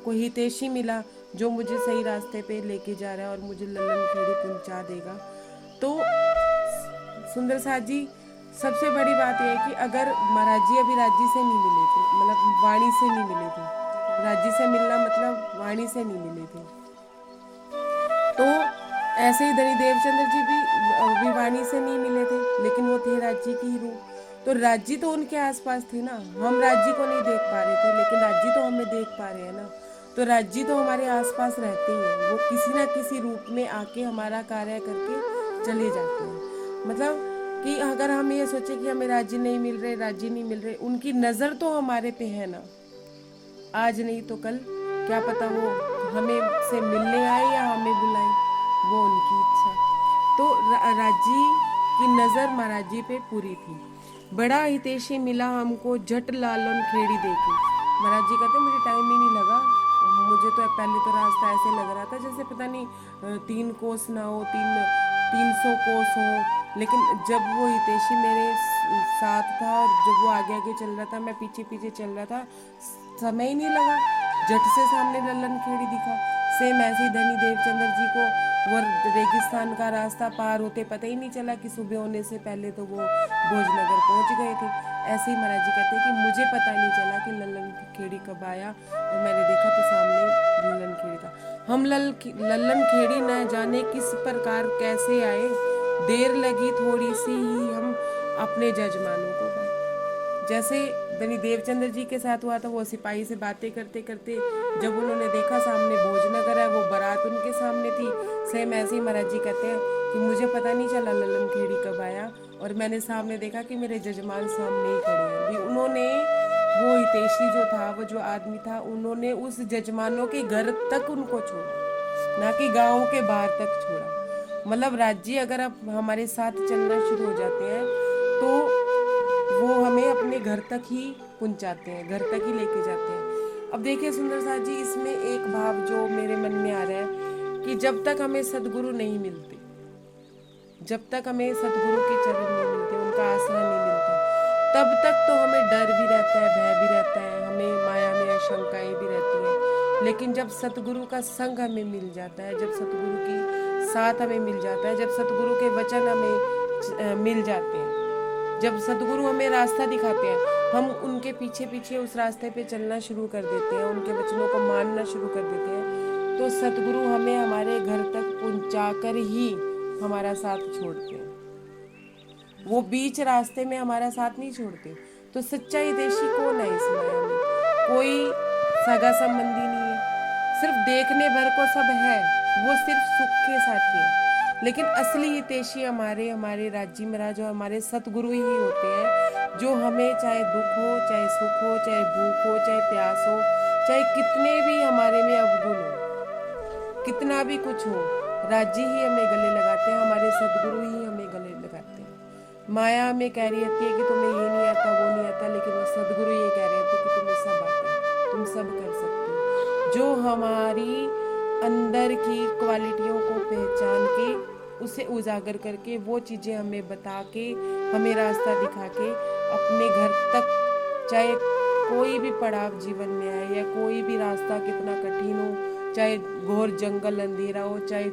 कोई हितैषी मिला जो मुझे सही रास्ते पे लेके जा रहा है और मुझे ललन खेड़ी पहुंचा देगा। तो सुंदर साथ जी सबसे बड़ी बात यह है कि अगर महाराज जी अभी राज्य से नहीं मिले थे, मतलब वाणी से नहीं मिले थे, राज्य से मिलना मतलब वाणी से नहीं मिले थे, तो ऐसे ही धनी देवचंद्र जी भी वाणी से नहीं मिले थे, लेकिन वो थे राज्य की ही रूप। तो राज्य तो उनके आसपास थे ना, हम राज्य को नहीं देख पा रहे थे, लेकिन राज्य तो हमें देख पा रहे हैं ना। तो राज्य तो हमारे आसपास रहते ही हैं, वो किसी ना किसी रूप में आके हमारा कार्य करके चले जाते हैं। मतलब कि अगर हम ये सोचे कि हमें राज्य नहीं मिल रहे, राज्य नहीं मिल रहे, उनकी नजर तो हमारे पे है ना, आज नहीं तो कल, क्या पता वो हमें से मिलने आए या हमें बुलाए, वो उनकी इच्छा। तो राज्य की नजर महाराज जी पे पूरी थी। बड़ा हितैषी मिला हमको झट लालन खेड़ी देके। महाराज जी कहते मुझे टाइम ही नहीं लगा, मुझे तो पहले तो रास्ता ऐसे लग रहा था जैसे पता नहीं 3 कोस ना हो, 300 कोस हो, लेकिन जब वो हितैषी मेरे साथ था और जब वो आगे आगे चल रहा था, मैं पीछे पीछे चल रहा था, समय ही नहीं लगा, झट से सामने ललन खेड़ी दिखा। सेम ऐसे ही धनी देवचंद्र जी को वो रेगिस्तान का रास्ता पार होते पता ही नहीं चला कि सुबह होने से पहले तो वो भोजनगर पहुंच गए थे। ऐसे ही महाराज जी कहते हैं कि मुझे पता नहीं चला कि लल्लन खेड़ी कब आया, और मैंने देखा तो सामने लल्लन खेड़ी था। हम लल्लन खेड़ी न जाने किस प्रकार कैसे आए, देर लगी थोड़ी सी ही हम अपने जजमानों को पाए। जैसे धनी देवचंद्र जी के साथ हुआ था, वो सिपाही से बातें करते करते जब उन्होंने देखा सामने भोजनगर है, वो बारात उनके सामने थी, सेम ऐसे ही महाराज जी कहते हैं कि मुझे पता नहीं चला लल्लन खेड़ी कब आया, और मैंने सामने देखा कि मेरे जजमान सामने ही खड़े हैं। भी उन्होंने वो हितेशी जो था, वो जो आदमी था, उन्होंने उस जजमानों के घर तक उनको छोड़ा, ना कि गाँव के बाहर तक छोड़ा। मतलब राज्य अगर आप हमारे साथ चलना शुरू हो जाते हैं तो वो हमें अपने घर तक ही पहुंचाते हैं, घर तक ही लेके जाते हैं। अब देखिए सुंदर साथ जी, इसमें एक भाव जो मेरे मन में आ रहा है कि जब तक हमें सदगुरु नहीं मिलते, जब तक हमें सदगुरु के चरण नहीं मिलते, उनका आसरा नहीं मिलता, तब तक तो हमें डर भी रहता है, भय भी रहता है, हमें माया में आशंकाएं भी रहती हैं। लेकिन जब सतगुरु का संग हमें मिल जाता है, जब सतगुरु की साथ हमें मिल जाता है, जब सतगुरु के वचन हमें मिल जाते हैं, जब सतगुरु हमें रास्ता दिखाते हैं, हम उनके पीछे पीछे उस रास्ते पे चलना शुरू कर देते हैं, उनके वचनों को मानना शुरू कर देते हैं, तो सतगुरु हमें हमारे घर तक पहुंचाकर ही हमारा साथ छोड़ते हैं। वो बीच रास्ते में हमारा साथ नहीं छोड़ते। तो सच्चा हितैषी कौन है इस माया में? कोई सगा संबंधी नहीं है, सिर्फ देखने भर को सब है, वो सिर्फ सुख के साथी है। लेकिन असली हितैषी हमारे राज्य महाराज और हमारे सतगुरु ही होते हैं, जो हमें चाहे दुख हो, चाहे सुख हो, चाहे भूख हो, चाहे प्यास हो, चाहे कितने भी हमारे में अवगुण हो, कितना भी कुछ हो, राज्य ही हमें गले लगाते हैं, हमारे सतगुरु ही हमें गले लगाते हैं। माया हमें कह रही होती है कि तुम्हें ये नहीं आता, वो नहीं आता, लेकिन वो सदगुरु ये कह रहे थे कि तुम्हें सब आता है, तुम सब कर सकते हो। जो हमारी अंदर की क्वालिटियों को पहचान के, उसे उजागर करके, वो चीज़ें हमें बता के, हमें रास्ता दिखा के अपने घर तक, चाहे कोई भी पड़ाव जीवन में आए या कोई भी रास्ता कितना कठिन हो, चाहे घोर जंगल अंधेरा हो, चाहे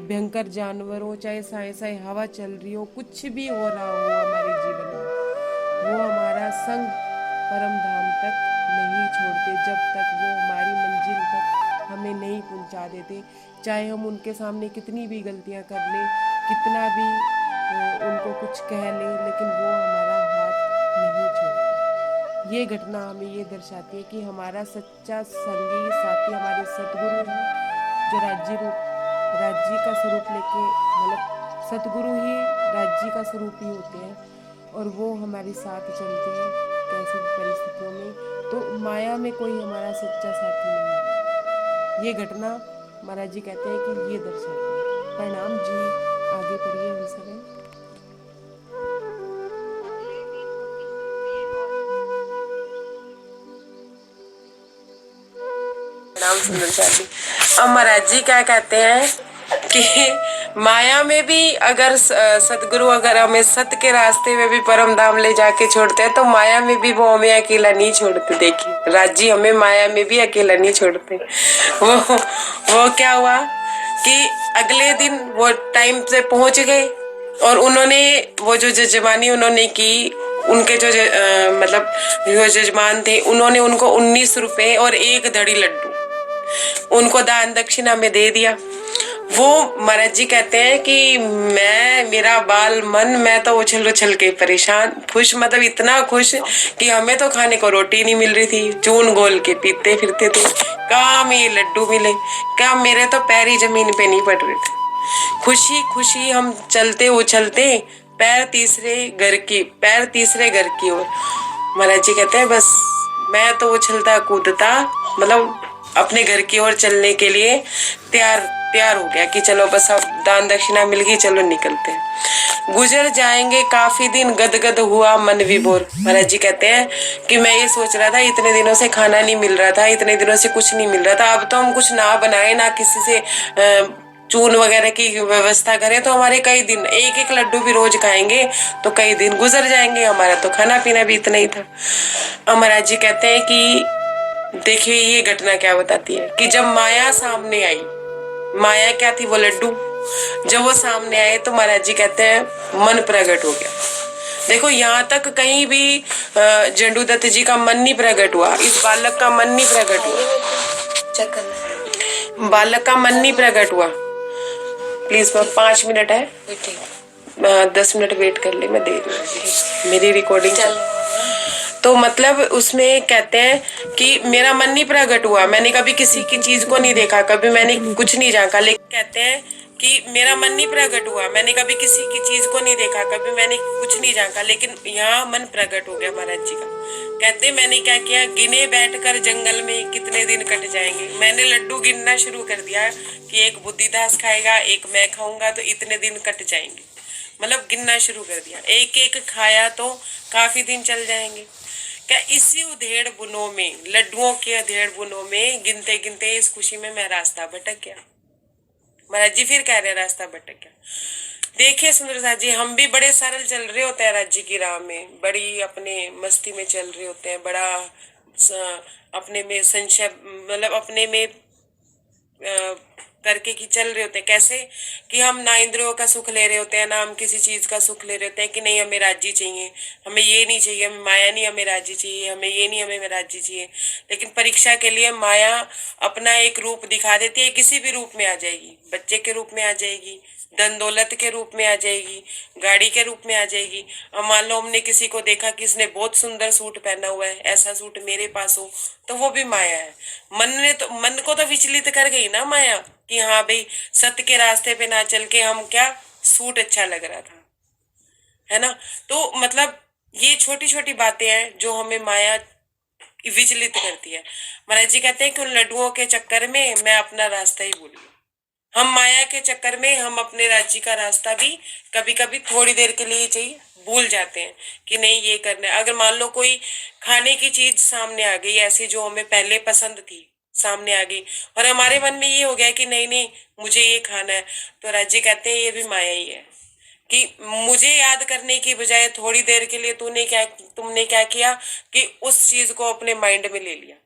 भयंकर जानवर हो, चाहे साए साए हवा चल रही हो, कुछ भी हो रहा हो हमारे जीवन में, वो हमारा संग परम धाम तक नहीं छोड़ते, जब तक वो हमारी मंजिल तक हमें नहीं पहुंचा देते। चाहे हम उनके सामने कितनी भी गलतियां कर लें, कितना भी उनको कुछ कह लें, लेकिन वो हमारा हाथ नहीं छोड़ते। ये घटना हमें ये दर्शाती है कि हमारा सच्चा संगी साथी हमारे सतगुरु हैं, जो राज्य का स्वरूप लेके, मतलब सतगुरु ही राज्य का स्वरूप ही होते हैं, और वो हमारे साथ चलते हैं कैसी भी परिस्थितियों में। तो माया में कोई हमारा सच्चा साथी नहीं है। ये घटना महाराज जी कहते हैं कि ये दर्शाती है। प्रणाम जी, आगे पढ़िए हम सब। नाम सुंदर जी, अब महाराज जी क्या कहते हैं कि माया में भी अगर सतगुरु अगर हमें सत्य के रास्ते में भी परम धाम ले जाके छोड़ते हैं, तो माया में भी वो हमें अकेला नहीं छोड़ते। देखिए राज्य हमें माया में भी अकेला नहीं छोड़ते। वो क्या हुआ कि अगले दिन वो टाइम से पहुंच गए, और उन्होंने वो जो जजमानी उन्होंने की, उनके जो मतलब जो जजमान थे, उन्होंने उनको 19 रुपए और 1 धड़ी लड्डू उनको दान दक्षिणा में दे दिया। वो महाराज जी कहते हैं कि मेरा बाल मन, मैं तो उछल उछल के परेशान, खुश, मतलब इतना खुश कि हमें तो खाने को रोटी नहीं मिल रही थी, चून गोल के पीते फिरते थे, कहाँ ये लड्डू मिले, क्या मेरे तो पैर ही जमीन पे नहीं पड़ रहे थे। खुशी खुशी हम चलते उछलते पैर तीसरे घर की ओर। महाराज जी कहते हैं बस मैं तो उछलता कूदता, मतलब अपने घर की ओर चलने के लिए तैयार हो गया कि चलो बस अब दान दक्षिणा मिल गई, चलो निकलते हैं। गुजर जाएंगे काफी दिन, गदगद हुआ मन विभोर। महाराज जी कहते हैं कि मैं ये सोच रहा था, इतने दिनों से खाना नहीं मिल रहा था, इतने दिनों से कुछ नहीं मिल रहा था, अब तो हम कुछ ना बनाए, ना किसी से चून वगैरह की व्यवस्था करें, तो हमारे कई दिन, 1-1 लड्डू भी रोज खाएंगे तो कई दिन गुजर जाएंगे, हमारा तो खाना पीना भी इतना ही था। महाराज जी कहते हैं कि देखिए ये घटना क्या बताती है कि जब माया सामने आई, माया क्या थी, वो लड्डू, जब वो सामने आए तो महाराज जी कहते हैं मन प्रकट हो गया। देखो यहाँ तक कहीं भी जंडू दत्त जी का मन नहीं प्रकट हुआ, इस बालक का मन नहीं प्रकट हुआ, चेक करना, बालक का मन नहीं प्रकट हुआ। प्लीज 5 मिनट है, 10 मिनट वेट कर ले, मैं दे रही हूँ मेरी रिकॉर्डिंग। तो मतलब उसमें कहते हैं कि मेरा मन नहीं प्रकट हुआ, मैंने कभी किसी की चीज को नहीं देखा, कभी मैंने कुछ नहीं जांका, लेकिन कहते हैं कि मेरा मन नहीं प्रकट हुआ, मैंने कभी किसी की चीज को नहीं देखा, कभी मैंने कुछ नहीं जांका, लेकिन यहाँ मन प्रकट हो गया महाराज जी का। कहते मैंने क्या किया, गिने बैठकर जंगल में कितने दिन कट जाएंगे, मैंने लड्डू गिनना शुरू कर दिया कि एक बुद्धिदास खाएगा, एक मैं खाऊंगा, तो इतने दिन कट जाएंगे, मतलब गिनना शुरू कर दिया, एक एक खाया तो काफी दिन चल जाएंगे। क्या इसी उधेड़ बुनों में, लड्डुओं के उधेड़ बुनों में गिनते गिनते इस खुशी में मैं रास्ता भटक गया। महाराज जी फिर कह रहे रास्ता भटक गया। देखिए सुंदर साथ जी, हम भी बड़े सरल चल रहे होते हैं राज्य की राह में, बड़ी अपने मस्ती में चल रहे होते हैं, बड़ा अपने में संशय, मतलब अपने में करके की चल रहे होते हैं। कैसे कि हम ना इंद्रियों का सुख ले रहे होते हैं, ना हम किसी चीज का सुख ले रहे होते हैं कि नहीं हमें राज्य चाहिए, हमें ये नहीं चाहिए, हमें माया नहीं, हमें राज्य चाहिए, हमें ये नहीं, हमें राज्य चाहिए। लेकिन परीक्षा के लिए माया अपना एक रूप दिखा देती है, किसी भी रूप में आ जाएगी, बच्चे के रूप में आ जाएगी, धन दौलत के रूप में आ जाएगी, गाड़ी के रूप में आ जाएगी। अब मान लो हमने किसी को देखा कि इसने बहुत सुंदर सूट पहना हुआ है, ऐसा सूट मेरे पास हो, तो वो भी माया है। मन को तो विचलित कर गई ना माया कि हाँ भाई सत्य के रास्ते पे ना चल के हम क्या, सूट अच्छा लग रहा था, है ना। तो मतलब ये छोटी छोटी बातें हैं जो हमें माया विचलित करती है। महाराज जी कहते हैं कि उन लड्डुओं के चक्कर में मैं अपना रास्ता ही भूल गया। हम माया के चक्कर में हम अपने राज्य का रास्ता भी कभी कभी थोड़ी देर के लिए चाहिए भूल जाते हैं कि नहीं ये करना है। अगर मान लो कोई खाने की चीज सामने आ गई ऐसी जो हमें पहले पसंद थी, सामने आ गई और हमारे मन में ये हो गया कि नहीं नहीं मुझे ये खाना है, तो राज्य कहते हैं ये भी माया ही है कि मुझे याद करने की बजाय थोड़ी देर के लिए तुमने क्या किया कि उस चीज को अपने माइंड में ले लिया।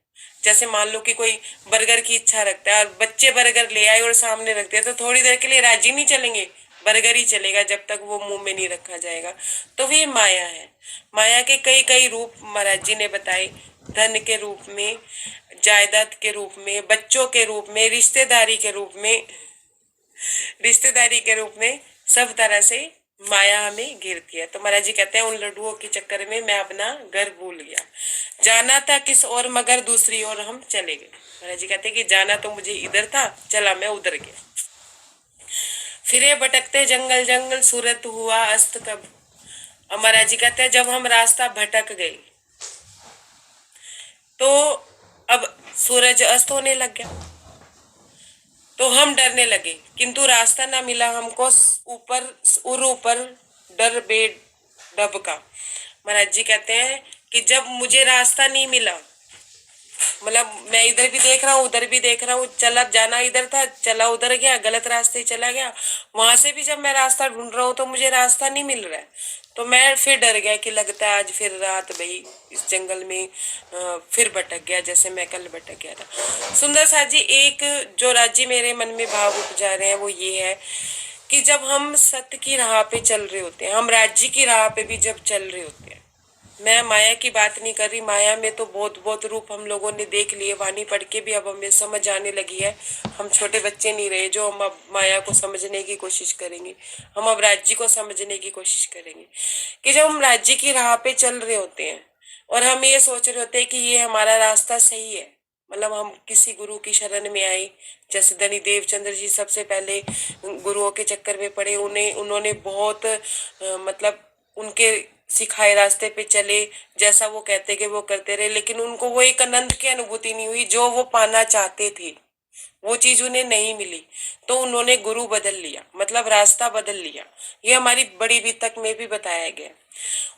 जैसे मान लो कि कोई बर्गर की इच्छा रखता है और बच्चे बर्गर ले आए और सामने रख दिया, तो थोड़ी देर के लिए राजी नहीं चलेंगे, बर्गर ही चलेगा जब तक वो मुंह में नहीं रखा जाएगा। तो ये माया है। माया के कई कई रूप महाराज जी ने बताए, धन के रूप में, जायदाद के रूप में, बच्चों के रूप में, रिश्तेदारी के रूप में सब तरह से माया हमें घेरती है। तो महाराज जी कहते हैं उन लड्डुओं के चक्कर में मैं अपना घर भूल गया, जाना था किस और मगर दूसरी ओर हम चले गए। महाराज जी कहते हैं कि जाना तो मुझे इधर था, चला मैं उधर गया। फिरे भटकते जंगल जंगल सूरत हुआ अस्त कब। और महाराज जी कहते हैं जब हम रास्ता भटक गए तो अब सूरज अस्त होने लग गया, तो हम डरने लगे, किंतु रास्ता ना मिला हमको ऊपर डर बे डब का। महाराज जी कहते हैं कि जब मुझे रास्ता नहीं मिला, मतलब मैं इधर भी देख रहा हूँ उधर भी देख रहा हूँ, चला जाना इधर था चला उधर गया, गलत रास्ते चला गया, वहां से भी जब मैं रास्ता ढूंढ रहा हूँ तो मुझे रास्ता नहीं मिल रहा है, तो मैं फिर डर गया कि लगता है आज फिर रात भाई इस जंगल में फिर भटक गया जैसे मैं कल भटक गया था। सुंदर साथ जी, एक जो राज्य मेरे मन में भाव उपजा रहे हैं वो ये है कि जब हम सत्य की राह पे चल रहे होते हैं, हम राज्य की राह पे भी जब चल रहे होते हैं, मैं माया की बात नहीं कर रही, माया में तो बहुत बहुत रूप हम लोगों ने देख लिए, वाणी पढ़ के भी अब हमें समझ आने लगी है। हम छोटे बच्चे नहीं रहे जो हम अब माया को समझने की कोशिश करेंगे, हम अब राज्य को समझने की कोशिश करेंगे। कि जब हम राज्य की राह पे चल रहे होते हैं और हम ये सोच रहे होते हैं कि ये हमारा रास्ता सही है, मतलब हम किसी गुरु की शरण में आए, जैसे धनी देवचंद्र जी सबसे पहले गुरुओं के चक्कर में पड़े, उन्होंने बहुत मतलब उनके सिखाए रास्ते पे चले, जैसा वो कहते कि वो करते रहे, लेकिन उनको वो एक आनंद की अनुभूति नहीं हुई जो वो पाना चाहते थे, वो चीज उन्हें नहीं मिली, तो उन्होंने गुरु बदल लिया, मतलब रास्ता बदल लिया। ये हमारी बड़ी वितक में भी बताया गया।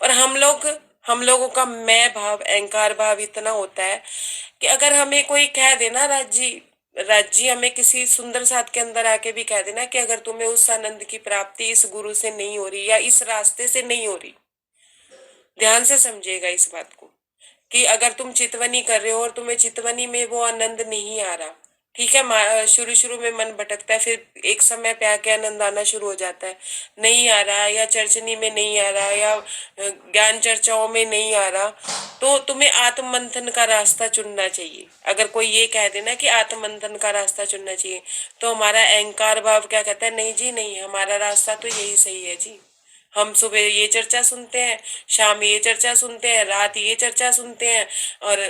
और हम लोगों का मैं भाव, अहंकार भाव इतना होता है कि अगर हमें कोई कह देना राज्य हमें किसी सुंदर साथ के अंदर आके भी कह देना कि अगर तुम्हें उस आनंद की प्राप्ति इस गुरु से नहीं हो रही या इस रास्ते से नहीं हो रही, ध्यान से समझिएगा इस बात को, कि अगर तुम चितवनी कर रहे हो और तुम्हें चितवनी में वो आनंद नहीं आ रहा, ठीक है, शुरू शुरू में मन भटकता है, फिर एक समय पे आके आनंद आना शुरू हो जाता है। नहीं आ रहा, या चर्चनी में नहीं आ रहा, या ज्ञान चर्चाओं में नहीं आ रहा, तो तुम्हें आत्म मंथन का रास्ता चुनना चाहिए। अगर कोई ये कह देना कि आत्म मंथन का रास्ता चुनना चाहिए, तो हमारा अहंकार भाव क्या कहता है, नहीं जी नहीं, हमारा रास्ता तो यही सही है जी। हम सुबह ये चर्चा सुनते हैं, शाम ये चर्चा सुनते हैं, रात ये चर्चा सुनते हैं, और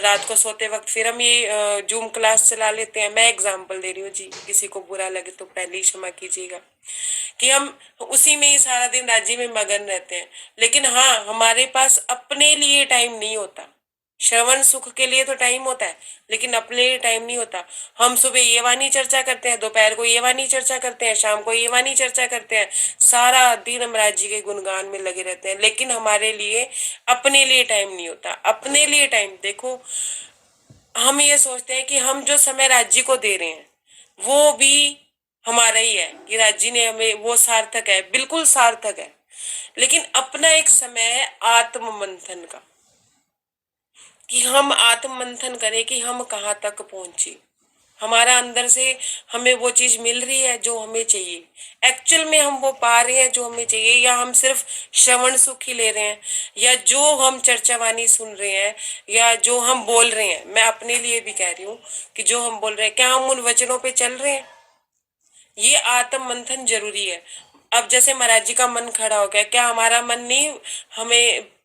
रात को सोते वक्त फिर हम ये जूम क्लास चला लेते हैं। मैं एग्जांपल दे रही हूँ जी, किसी को बुरा लगे तो पहले ही क्षमा कीजिएगा, कि हम उसी में ही सारा दिन राज्य में मगन रहते हैं। लेकिन हाँ, हमारे पास अपने लिए टाइम नहीं होता। श्रवण सुख के लिए तो टाइम होता है, लेकिन अपने लिए टाइम नहीं होता। हम सुबह ये वानी चर्चा करते हैं, दोपहर को ये वानी चर्चा करते हैं, शाम को ये वानी चर्चा करते हैं, सारा दिन हम राज्य के गुणगान में लगे रहते हैं, लेकिन हमारे लिए अपने लिए टाइम नहीं होता। अपने लिए टाइम देखो, हम ये सोचते हैं कि हम जो समय राज्य को दे रहे हैं वो भी हमारा ही है, कि राज्य ने हमें, वो सार्थक है, बिल्कुल सार्थक है। लेकिन अपना एक समय है आत्म मंथन का, कि हम आत्म मंथन करें कि हम कहाँ तक पहुंचे, हमारा अंदर से हमें वो चीज मिल रही है जो हमें चाहिए, एक्चुअल में हम वो पा रहे हैं जो हमें चाहिए, या हम सिर्फ श्रवण सुख ही ले रहे हैं, या जो हम चर्चावानी सुन रहे हैं, या जो हम बोल रहे हैं। मैं अपने लिए भी कह रही हूँ कि जो हम बोल रहे हैं, क्या हम उन वचनों पे चल रहे हैं? ये आत्म मंथन जरूरी है। अब जैसे महाराज जी का मन खड़ा हो गया, क्या हमारा मन नहीं, हमें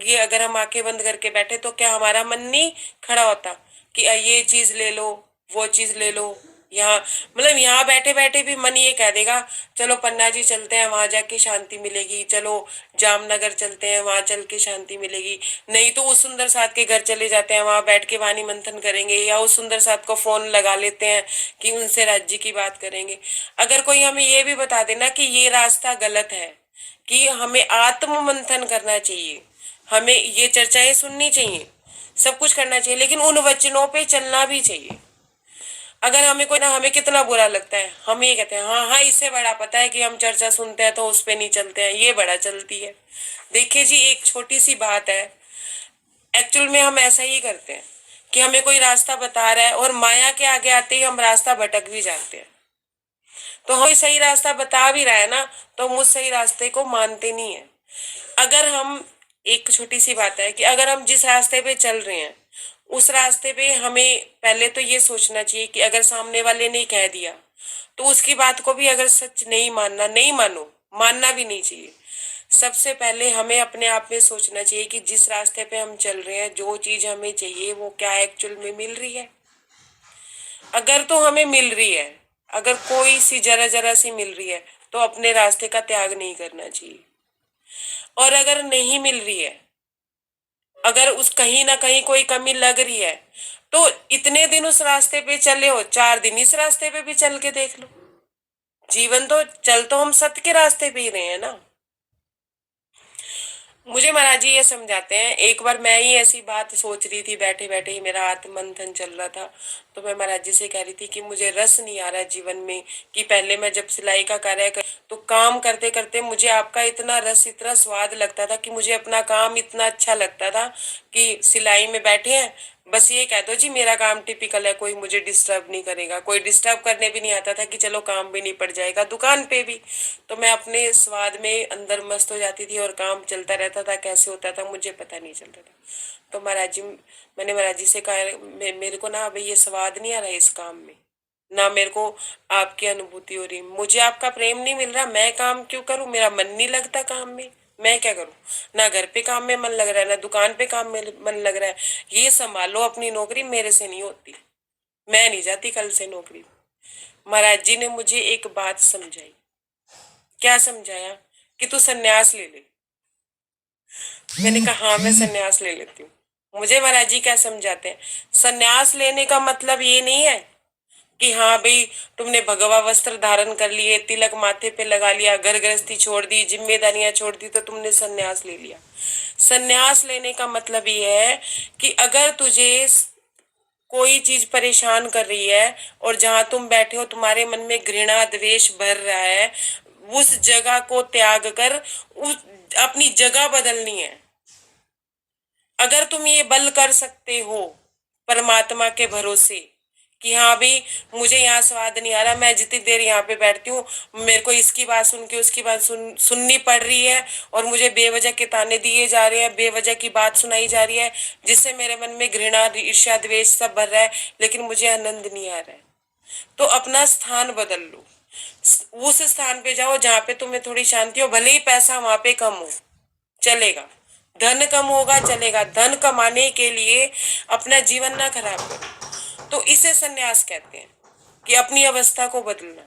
ये अगर हम आंखें बंद करके बैठे तो क्या हमारा मन नहीं खड़ा होता कि ये चीज ले लो, वो चीज ले लो? यहाँ मतलब यहाँ बैठे बैठे भी मन ये कह देगा, चलो पन्ना जी चलते हैं, वहां जाके शांति मिलेगी, चलो जामनगर चलते हैं, वहां चल के शांति मिलेगी, नहीं तो उस सुंदर साथ के घर चले जाते हैं, वहां बैठ के वाणी मंथन करेंगे, या उस सुंदर साथ को फोन लगा लेते हैं कि उनसे राज्य की बात करेंगे। अगर कोई हमें ये भी बता देना कि ये रास्ता गलत है, कि हमें आत्म मंथन करना चाहिए, हमें ये चर्चाएं सुननी चाहिए, सब कुछ करना चाहिए, लेकिन उन वचनों पे चलना भी चाहिए। अगर हमें कोई ना, हमें कितना बुरा लगता है, हम ये कहते हैं हाँ हाँ, इससे बड़ा पता है कि हम चर्चा सुनते हैं तो उस पे नहीं चलते हैं, ये बड़ा चलती है। देखिए जी, एक छोटी सी बात है, एक्चुअल में हम ऐसा ही करते हैं कि हमें कोई रास्ता बता रहा है और माया के आगे आते ही हम रास्ता भटक भी जाते हैं। तो हम सही रास्ता बता भी रहा है ना, तो हम उस सही रास्ते को मानते नहीं है। अगर हम, एक छोटी सी बात है कि अगर हम जिस रास्ते पे चल रहे हैं उस रास्ते पे हमें पहले तो ये सोचना चाहिए कि अगर सामने वाले ने कह दिया तो उसकी बात को भी अगर सच नहीं मानना, नहीं मानो, मानना भी नहीं चाहिए। सबसे पहले हमें अपने आप में सोचना चाहिए कि जिस रास्ते पे हम चल रहे हैं, जो चीज हमें चाहिए वो क्या एक्चुअल में मिल रही है। अगर तो हमें मिल रही है, अगर कोई सी जरा जरा सी मिल रही है, तो अपने रास्ते का त्याग नहीं करना चाहिए। और अगर नहीं मिल रही है, अगर उस कहीं ना कहीं कोई कमी लग रही है, तो इतने दिन उस रास्ते पे चले हो, 4 दिन इस रास्ते पे भी चल के देख लो। जीवन तो चल, तो हम सत्य के रास्ते पे ही रहे हैं ना। मुझे महाराज जी ये समझाते हैं, एक बार मैं ही ऐसी बात सोच रही थी, बैठे बैठे ही मेरा आत्ममंथन चल रहा था, तो मैं महाराज जी से कह रही थी कि मुझे रस नहीं आ रहा है जीवन में। कि पहले मैं जब सिलाई का कार्य कर, तो काम करते करते मुझे आपका इतना रस, इतना स्वाद लगता था कि मुझे अपना काम इतना अच्छा लगता था कि सिलाई में बैठे हैं, बस ये कह दो जी मेरा काम टिपिकल है, कोई मुझे डिस्टर्ब नहीं करेगा। कोई डिस्टर्ब करने भी नहीं आता था कि चलो काम भी नहीं पड़ जाएगा, दुकान पे भी तो मैं अपने स्वाद में अंदर मस्त हो जाती थी और काम चलता रहता था। कैसे होता था मुझे पता नहीं चलता था। तो महाराज जी, मैंने महाराज जी से कहा, मेरे को ना अभी ये स्वाद नहीं आ रहा है इस काम में, ना मेरे को आपकी अनुभूति हो रही, मुझे आपका प्रेम नहीं मिल रहा, मैं काम क्यों करूं, मेरा मन नहीं लगता काम में, मैं क्या करूं? ना घर पे काम में मन लग रहा है, ना दुकान पे काम में मन लग रहा है। ये संभालो अपनी नौकरी, मेरे से नहीं होती, मैं नहीं जाती कल से नौकरी। महाराज जी ने मुझे एक बात समझाई। क्या समझाया? कि तू सन्यास ले ले। मैंने कहा हाँ मैं सन्यास ले लेती हूँ। मुझे महाराज जी क्या समझाते हैं, सन्यास लेने का मतलब ये नहीं है कि हाँ भाई तुमने भगवा वस्त्र धारण कर लिए, तिलक माथे पे लगा लिया, घर गृहस्थी छोड़ दी, जिम्मेदारियां छोड़ दी, तो तुमने सन्यास ले लिया। सन्यास लेने का मतलब ये है कि अगर तुझे कोई चीज परेशान कर रही है और जहां तुम बैठे हो तुम्हारे मन में घृणा द्वेष भर रहा है, उस जगह को त्याग कर उस अपनी जगह बदलनी है। अगर तुम ये बल कर सकते हो परमात्मा के भरोसे कि हाँ भी मुझे यहाँ स्वाद नहीं आ रहा, मैं जितनी देर यहाँ पे बैठती हूँ मेरे को इसकी बात सुन के उसकी बात सुननी पड़ रही है और मुझे बेवजह के ताने दिए जा रहे हैं, बेवजह की बात सुनाई जा रही है, जिससे मेरे मन में घृणा ईर्ष्या द्वेष सब भर रहा है, लेकिन मुझे आनंद नहीं आ रहा है। तो अपना स्थान बदल लो, उस स्थान पे जाओ जहाँ पे तुम्हें थोड़ी शांति हो, भले ही पैसा वहां पे कम हो चलेगा, धन कम होगा चलेगा, धन कमाने के लिए अपना जीवन ना खराब करो। तो इसे संन्यास कहते हैं कि अपनी अवस्था को बदलना,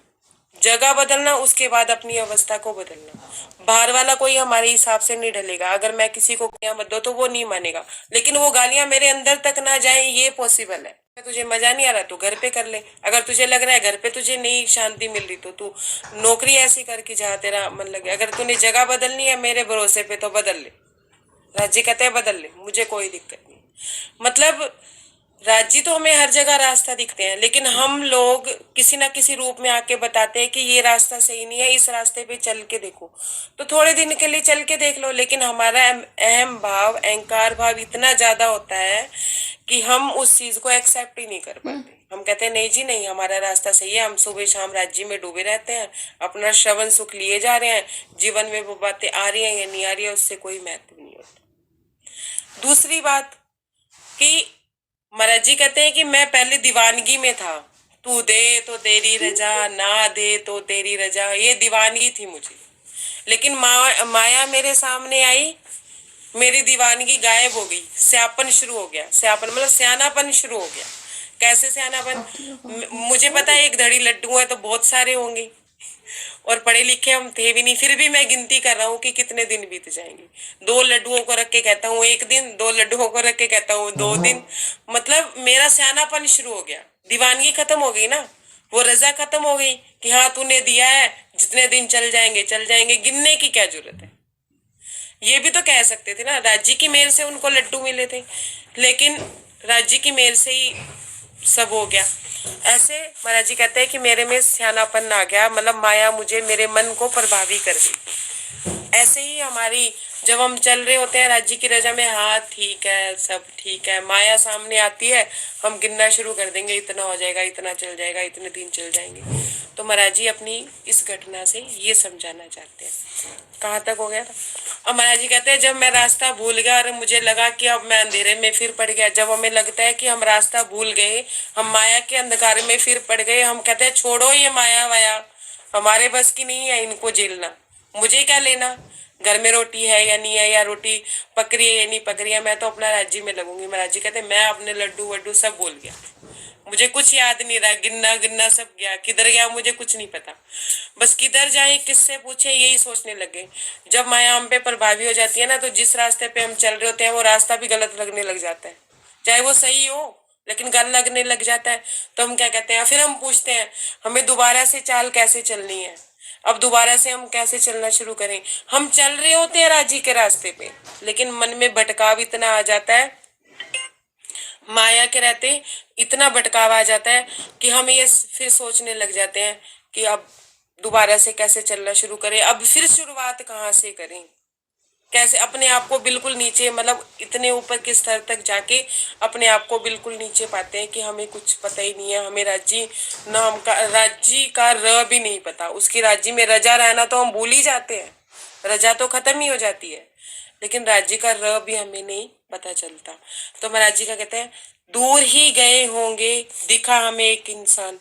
जगह बदलना, उसके बाद अपनी अवस्था को बदलना। बाहर वाला कोई हमारे हिसाब से नहीं ढलेगा, अगर मैं किसी को गालियां मत दो तो वो नहीं मानेगा, लेकिन वो गालियां मेरे अंदर तक ना जाए ये पॉसिबल है। तुझे मजा नहीं आ रहा तो घर पे कर ले, अगर तुझे लग रहा है घर पे तुझे नहीं शांति मिल रही तो तू नौकरी ऐसी करके जहाँ तेरा मन लगे, अगर तूने जगह बदलनी है मेरे भरोसे पे तो बदल ले। राज्य कहते हैं बदल ले, मुझे कोई दिक्कत नहीं। मतलब राज्य तो हमें हर जगह रास्ता दिखते हैं, लेकिन हम लोग किसी ना किसी रूप में आके बताते हैं कि ये रास्ता सही नहीं है, इस रास्ते पे चल के देखो। तो थोड़े दिन के लिए चल के देख लो, लेकिन हमारा अहम भाव, अहंकार भाव इतना ज्यादा होता है कि हम उस चीज को एक्सेप्ट ही नहीं कर पाते। हम कहते हैं नहीं जी नहीं, हमारा रास्ता सही है, हम सुबह शाम राज्य में डूबे रहते हैं, अपना श्रवण सुख लिए जा रहे हैं, जीवन में वो बातें आ रही हैं या नहीं आ रही है उससे कोई महत्व नहीं होता। दूसरी बात कि महाराज जी कहते हैं कि मैं पहले दीवानगी में था, तू दे तो तेरी रजा, ना दे तो तेरी रजा, ये दीवानगी थी मुझे, लेकिन माया मेरे सामने आई, मेरी दीवानगी गायब हो गई, स्यापन शुरू हो गया। स्यापन मतलब सियानापन शुरू हो गया। कैसे सियानापन? मुझे पता है एक धड़ी लड्डू है तो बहुत सारे होंगे, और पढ़े लिखे हम थे भी नहीं, फिर भी मैं गिनती कर रहा हूँ कि कितने दिन बीत जाएंगे। 2 लड्डुओं को रख के कहता हूँ 1 दिन, 2 लड्डुओं को रख के कहता हूँ 2 दिन। मतलब मेरा सियानापन शुरू हो गया, दीवानगी खत्म हो गई ना, वो रजा खत्म हो गई कि हाँ तूने दिया है, जितने दिन चल जाएंगे चल जाएंगे, गिनने की क्या जरूरत है। ये भी तो कह सकते थे ना, राज्य की मेल से उनको लड्डू मिले थे, लेकिन राज्य की मेल से ही सब हो गया। ऐसे महाराज जी कहते हैं कि मेरे में सियानापन आ गया, मतलब माया मुझे, मेरे मन को प्रभावी कर गई। ऐसे ही हमारी जब हम चल रहे होते हैं राज्य की रजा में, हाँ ठीक है सब ठीक है, माया सामने आती है, हम गिनना शुरू कर देंगे, इतना हो जाएगा, इतना चल जाएगा, इतने दिन चल जाएंगे। तो महाराज जी अपनी इस घटना से ये समझाना चाहते हैं। कहाँ तक हो गया था? अब महाराज जी कहते हैं जब मैं रास्ता भूल गया और मुझे लगा कि अब मैं अंधेरे में फिर पड़ गया, जब हमें लगता है कि हम रास्ता भूल गए, हम माया के अंधकार में फिर पड़ गए, हम कहते हैं छोड़ो ये माया वाया, हमारे बस की नहीं है इनको झेलना, मुझे क्या लेना, घर में रोटी है या नहीं है, या रोटी पक रही है या नहीं पक रही है, मैं तो अपना राज्य में लगूंगी। महाराज जी कहते हैं मैं अपने लड्डू वड्डू सब भूल गया, मुझे कुछ याद नहीं रहा, गिनना गिनना सब गया, किधर गया मुझे कुछ नहीं पता, बस किधर जाए किससे पूछे यही सोचने लगे। जब माया हम पे प्रभावी हो जाती है ना, तो जिस रास्ते पे हम चल रहे होते हैं वो रास्ता भी गलत लगने लग जाता है, चाहे वो सही हो लेकिन गलत लगने लग जाता है। तो हम क्या कहते हैं, फिर हम पूछते हैं हमें दोबारा से चाल कैसे चलनी है, अब दोबारा से हम कैसे चलना शुरू करें। हम चल रहे होते हैं राजी के रास्ते पे, लेकिन मन में भटकाव इतना आ जाता है, माया के रहते इतना भटकाव आ जाता है कि हम ये फिर सोचने लग जाते हैं कि अब दोबारा से कैसे चलना शुरू करें, अब फिर शुरुआत कहाँ से करें, कैसे अपने आप को बिल्कुल नीचे, मतलब इतने ऊपर के स्तर तक जाके अपने आप को बिल्कुल नीचे पाते हैं कि हमें कुछ पता ही नहीं है, हमें राज्य नाम का, राज्य का र भी नहीं पता, उसकी राज्य में रजा रहना तो हम भूल ही जाते हैं, रजा तो खत्म ही हो जाती है, लेकिन राज्य का र भी हमें नहीं पता चलता। तो महाराज जी का कहते हैं दूर ही गए होंगे दिखा हमें एक इंसान,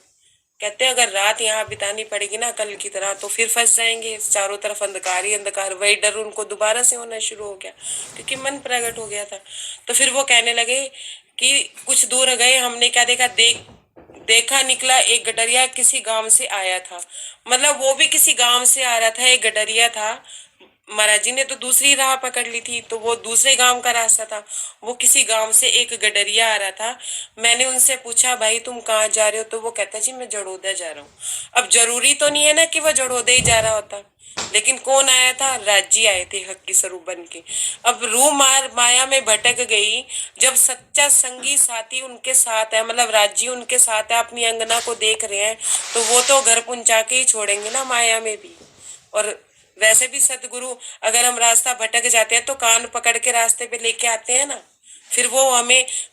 कहते हैं अगर रात यहाँ बितानी पड़ेगी ना कल की तरह तो फिर फंस जाएंगे, चारों तरफ अंधकार ही अंधकार। वही डर उनको दोबारा से होना शुरू हो गया क्योंकि मन प्रकट हो गया था। तो फिर वो कहने लगे कि कुछ दूर गए हमने क्या देखा, देखा निकला एक गडरिया किसी गांव से आया था, मतलब वो भी किसी गांव से आ रहा था, एक गडरिया था। महाराज जी ने तो दूसरी राह पकड़ ली थी, तो वो दूसरे गांव का रास्ता था, वो किसी गांव से एक गडरिया आ रहा था। मैंने उनसे पूछा भाई तुम कहाँ जा रहे हो, तो वो कहता जी मैं जड़ोदा जा रहा हूँ। अब जरूरी तो नहीं है ना कि वो जड़ोदा ही जा रहा होता, लेकिन कौन आया था, राज्य आए थे हक की स्वरूप बन के। अब रूह माया में भटक गई, जब सच्चा संगी साथी उनके साथ है, मतलब राज्य उनके साथ है, अपनी अंगना को देख रहे हैं, तो वो तो घर पहुंचा के ही छोड़ेंगे ना माया में भी। और वैसे भी सदगुरु अगर हम रास्ता भटक जाते हैं तो कान पकड़ के रास्ते पे लेके आते हैं ना, फिर वो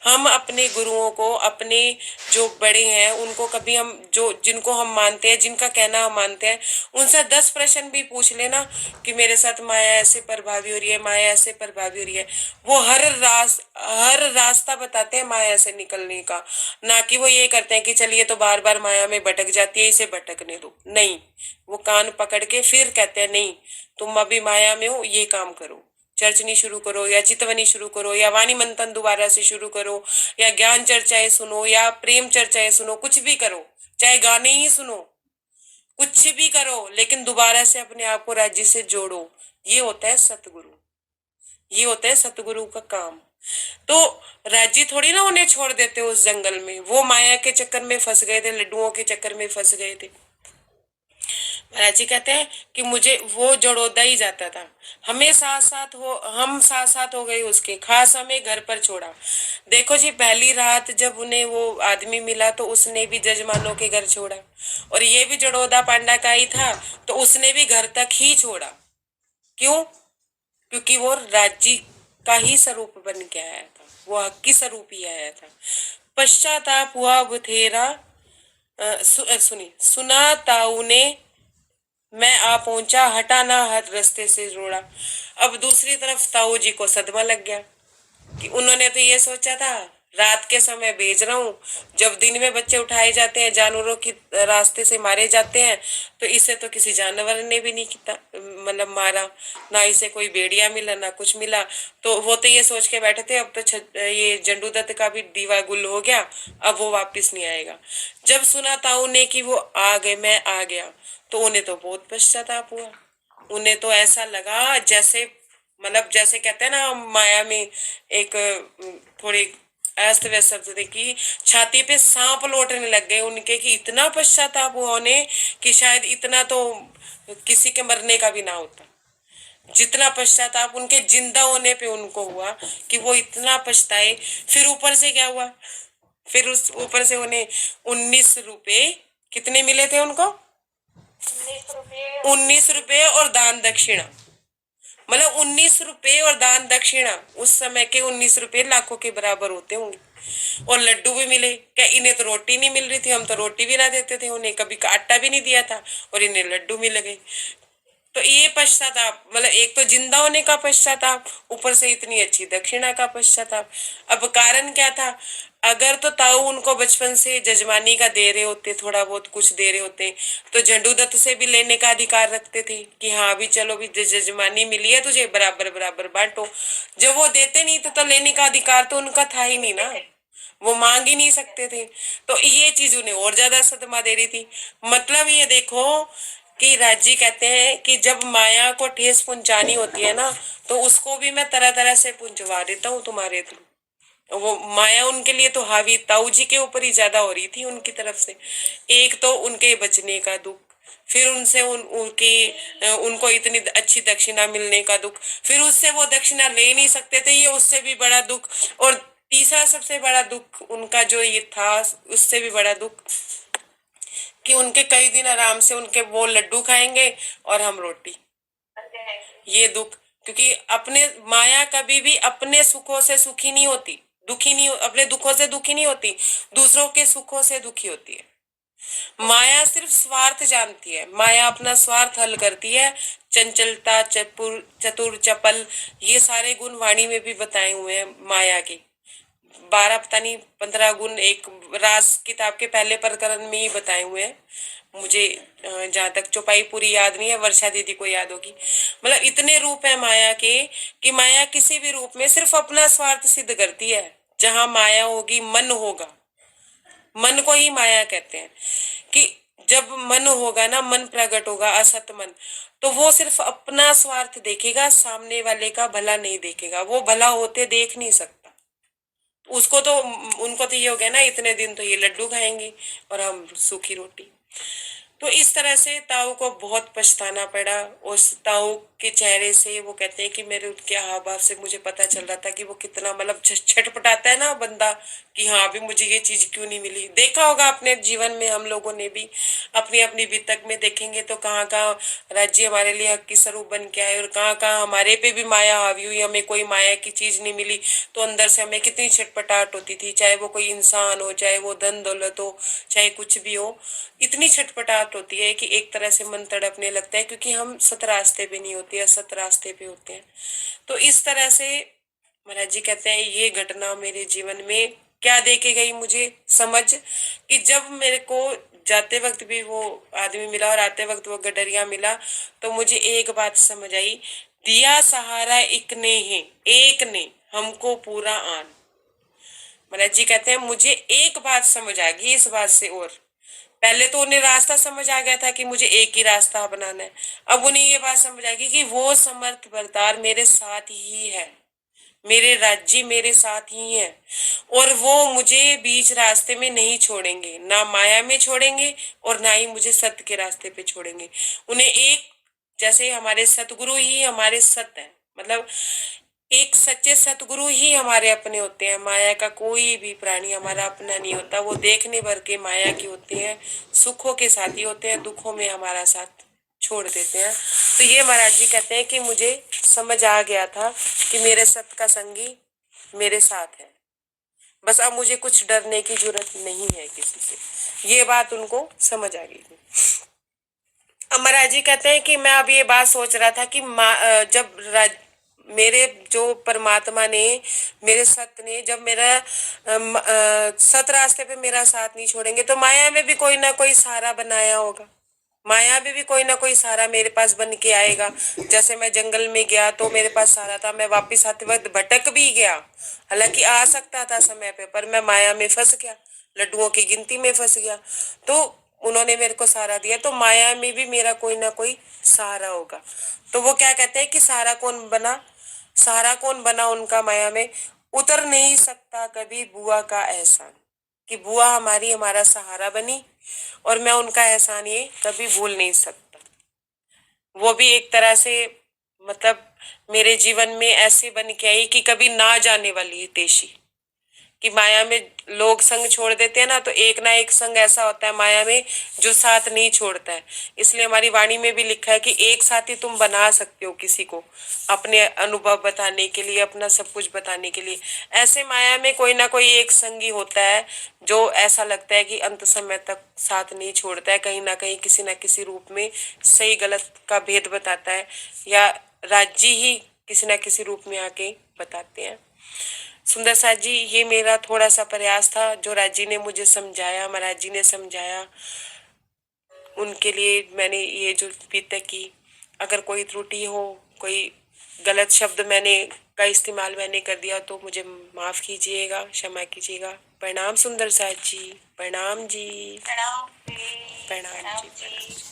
हम अपने गुरुओं को, अपने जो बड़े हैं उनको कभी हम जो जिनको हम मानते हैं, जिनका कहना हम मानते हैं, उनसे 10 प्रश्न भी पूछ लेना कि मेरे साथ माया ऐसे प्रभावी हो रही है, माया ऐसे प्रभावी हो रही है, वो हर रास्ता बताते हैं माया से निकलने का। ना कि वो ये करते हैं कि चलिए तो बार बार माया में भटक जाती है, इसे भटकने दो, नहीं। वो कान पकड़ के फिर कहते हैं नहीं, तुम अभी माया में हो, ये काम करो, चर्चनी शुरू करो या चितवनी शुरू करो या वाणी मंथन दोबारा से शुरू करो या ज्ञान चर्चाएं सुनो या प्रेम चर्चाएं सुनो, कुछ भी करो, चाहे गाने ही सुनो, कुछ भी करो, लेकिन दोबारा से अपने आप को राज्य से जोड़ो। ये होता है सतगुरु, ये होता है सतगुरु का काम। तो राज्य थोड़ी ना उन्हें छोड़ देते उस जंगल में, वो माया के चक्कर में फंस गए थे, लड्डुओं के चक्कर में फंस गए थे। महाराज जी कहते हैं कि मुझे वो जड़ोदा ही जाता था, हम साथ साथ हो गए उसके, खास हमें घर पर छोड़ा। देखो जी, पहली रात जब उन्हें वो आदमी मिला तो उसने भी जजमानों के घर छोड़ा, और ये भी जड़ोदा पांडा का ही था, तो उसने भी घर तक ही छोड़ा। क्यों? क्योंकि वो राज्य का ही स्वरूप बन के आया था, वो हक की स्वरूप ही आया था। पश्चाताप हुआ बथेरा, सुनी सुना ताऊ ने, मैं आ पहुंचा, हटा ना हाथ रास्ते से रोड़ा। अब दूसरी तरफ ताऊ जी को सदमा लग गया कि उन्होंने तो ये सोचा था रात के समय भेज रहा हूँ, जब दिन में बच्चे उठाए जाते हैं, जानवरों की रास्ते से मारे जाते हैं, तो इसे तो किसी जानवर ने भी नहीं किया, मतलब मारा ना, इसे कोई भेड़िया मिला ना कुछ मिला। तो वो तो ये सोच के बैठे थे अब तो ये जंडू दत्त का भी दीवा गुल हो गया, अब वो वापिस नहीं आएगा। जब सुना ताऊ ने कि वो आ गए, मैं आ गया, तो उन्हें तो बहुत पश्चाताप हुआ। उन्हें तो ऐसा लगा जैसे, मतलब जैसे कहते हैं ना माया में एक थोड़ी अस्त व्यस्त शब्द थे कि छाती पे सांप लौटने लग गए उनके, कि इतना पश्चाताप हुआ उन्हें कि शायद इतना तो किसी के मरने का भी ना होता, जितना पश्चाताप उनके जिंदा होने पे उनको हुआ कि वो इतना पछताए। फिर ऊपर से क्या हुआ, फिर उस ऊपर से उन्हें 19 रुपए कितने मिले थे उनको, 19 रुपए और दान दक्षिणा, मतलब 19 रुपए और दान दक्षिणा, उस समय के 19 रुपए लाखों के बराबर होते होंगे। और लड्डू भी मिले, क्या इन्हें तो रोटी नहीं मिल रही थी, हम तो रोटी भी ना देते थे उन्हें, कभी आटा भी नहीं दिया था, और इन्हें लड्डू मिल गए। तो ये पश्चाताप, मतलब एक तो जिंदा होने का पश्चाताप, ऊपर से इतनी अच्छी दक्षिणा का पश्चाताप। अब कारण क्या था, अगर तो ताऊ उनको बचपन से जजमानी का दे रहे होते, थोड़ा बहुत कुछ दे रहे होते, तो झंडू दत्त से भी लेने का अधिकार रखते थे कि हाँ भी चलो भी जजमानी मिली है तुझे, बराबर बराबर बांटो। जब वो देते नहीं तो लेने का अधिकार तो उनका था ही नहीं ना, वो मांग ही नहीं सकते थे। तो ये चीज उन्हें और ज्यादा सदमा दे रही थी। मतलब ये देखो कि राजी कहते हैं कि जब माया को ठेस पहुंचानी होती है ना, तो उसको भी मैं तरह तरह से पहुंचवा देता हूँ तुम्हारे थ्रू। वो माया उनके लिए तो हावी ताऊ जी के ऊपर ही ज्यादा हो रही थी उनकी तरफ से। एक तो उनके बचने का दुख, फिर उनसे उनको इतनी अच्छी दक्षिणा मिलने का दुख, फिर उससे वो दक्षिणा ले नहीं सकते थे, ये उससे भी बड़ा दुख, और तीसरा सबसे बड़ा दुख उनका जो ये था, उससे भी बड़ा दुख कि उनके कई दिन आराम से उनके वो लड्डू खाएंगे और हम रोटी। ये दुख, क्योंकि अपने माया कभी भी अपने सुखों से सुखी नहीं होती, दुखी नहीं, अपने दुखों से दुखी नहीं होती, दूसरों के सुखों से दुखी होती है। माया सिर्फ स्वार्थ जानती है, माया अपना स्वार्थ हल करती है। चंचलता, चतुर, चपल, ये सारे गुण वाणी में भी बताए हुए हैं माया के। 12 पता नहीं 15 गुण एक रास किताब के पहले प्रकरण में ही बताए हुए हैं। मुझे जहां तक चौपाई पूरी याद नहीं है, वर्षा दीदी को याद होगी। मतलब इतने रूप है माया के कि माया किसी भी रूप में सिर्फ अपना स्वार्थ सिद्ध करती है। जहां माया होगी मन होगा, मन को ही माया कहते हैं कि जब मन होगा ना, मन प्रकट होगा, असत मन, तो वो सिर्फ अपना स्वार्थ देखेगा, सामने वाले का भला नहीं देखेगा। वो भला होते देख नहीं सकता, उसको तो, उनको तो ये हो गया ना इतने दिन तो ये लड्डू खाएंगे और हम सूखी रोटी। तो इस तरह से ताऊ को बहुत पछताना पड़ा। उस ताऊ के चेहरे से, वो कहते हैं कि मेरे उनके हाव भाव से मुझे पता चल रहा था कि वो कितना मतलब छटपटाता है ना बंदा, कि हाँ अभी मुझे ये चीज क्यों नहीं मिली। देखा होगा अपने जीवन में, हम लोगों ने भी अपनी अपनी बीतक में देखेंगे तो कहाँ कहाँ राज्य हमारे लिए हक की स्वरूप बन के आए, और कहाँ कहाँ हमारे पे भी माया हावी हुई, हमें कोई माया की चीज नहीं मिली तो अंदर से हमें कितनी छटपटाहट होती थी। चाहे वो कोई इंसान हो, चाहे वो धन दौलत हो, चाहे कुछ भी हो, इतनी छटपटाहट होती है कि एक तरह से मन तड़पने लगता है, क्योंकि हम सत रास्ते पे नहीं होते, असत रास्ते पे होते हैं। तो इस तरह से महाराज जी कहते हैं ये घटना मेरे जीवन में क्या दे के गई मुझे समझ, कि जब मेरे को जाते वक्त भी वो आदमी मिला और आते वक्त वो गडरिया मिला, तो मुझे एक बात समझ आई, दिया सहारा एक ने हमको पूरा आन। महाराज जी कहते हैं मुझे एक बात समझ आ गई इस बात से, और पहले तो उन्हें रास्ता समझ आ गया था कि मुझे एक ही रास्ता बनाना है, अब उन्हें ये बात समझ आ गई कि वो समर्थ बरदार मेरे साथ ही है, मेरे राज्य मेरे साथ ही है, और वो मुझे बीच रास्ते में नहीं छोड़ेंगे, ना माया में छोड़ेंगे और ना ही मुझे सत्य के रास्ते पे छोड़ेंगे। उन्हें एक, जैसे हमारे सतगुरु ही हमारे सत्य है, मतलब एक सच्चे सतगुरु ही हमारे अपने होते हैं। माया का कोई भी प्राणी हमारा अपना नहीं होता, वो देखने भर के माया के होते हैं, सुखों के साथी होते हैं, दुखों में हमारा साथ छोड़ देते हैं। तो ये महाराज जी कहते हैं कि मुझे समझ आ गया था कि मेरे सत का संगी मेरे साथ है, बस अब मुझे कुछ डरने की जरूरत नहीं है किसी से। ये बात उनको समझ आ गई थी। अब महाराज जी कहते हैं कि मैं अब ये बात सोच रहा था कि जब मेरे जो परमात्मा ने, मेरे सत ने, जब मेरा सत रास्ते पे मेरा साथ नहीं छोड़ेंगे तो माया में भी कोई ना कोई सहारा बनाया होगा, माया में भी कोई ना कोई सहारा मेरे पास बन के आएगा। जैसे मैं जंगल में गया तो मेरे पास सहारा था, मैं वापिस आते वक्त भटक भी गया, हालांकि आ सकता था समय पे, पर मैं माया में फंस गया, लड्डुओं की गिनती में फंस गया, तो उन्होंने मेरे को सहारा दिया। तो माया में भी मेरा कोई ना कोई सहारा होगा। तो वो क्या कहते हैं कि सहारा कौन बना उनका माया में, उतर नहीं सकता कभी बुआ का एहसान, कि बुआ हमारा सहारा बनी और मैं उनका एहसान ये कभी भूल नहीं सकता। वो भी एक तरह से मतलब मेरे जीवन में ऐसे बन के आई कि कभी ना जाने वाली हितैषी, कि माया में लोग संग छोड़ देते हैं ना, तो एक ना एक संग ऐसा होता है माया में जो साथ नहीं छोड़ता है। इसलिए हमारी वाणी में भी लिखा है कि एक साथी तुम बना सकते हो किसी को, अपने अनुभव बताने के लिए, अपना सब कुछ बताने के लिए। ऐसे माया में कोई ना कोई एक संगी होता है जो ऐसा लगता है कि अंत समय तक साथ नहीं छोड़ता है, कहीं ना कहीं किसी ना किसी रूप में सही गलत का भेद बताता है, या राज्य ही किसी ना किसी रूप में आके बताते हैं। सुंदर साथ जी, ये मेरा थोड़ा सा प्रयास था जो राजी ने मुझे समझाया, महाराज जी ने समझाया, उनके लिए मैंने ये जो बीतक की। अगर कोई त्रुटि हो, कोई गलत शब्द का इस्तेमाल मैंने कर दिया तो मुझे माफ कीजिएगा, क्षमा कीजिएगा। प्रणाम सुंदर साथ जी, प्रणाम जी, प्रणाम जी।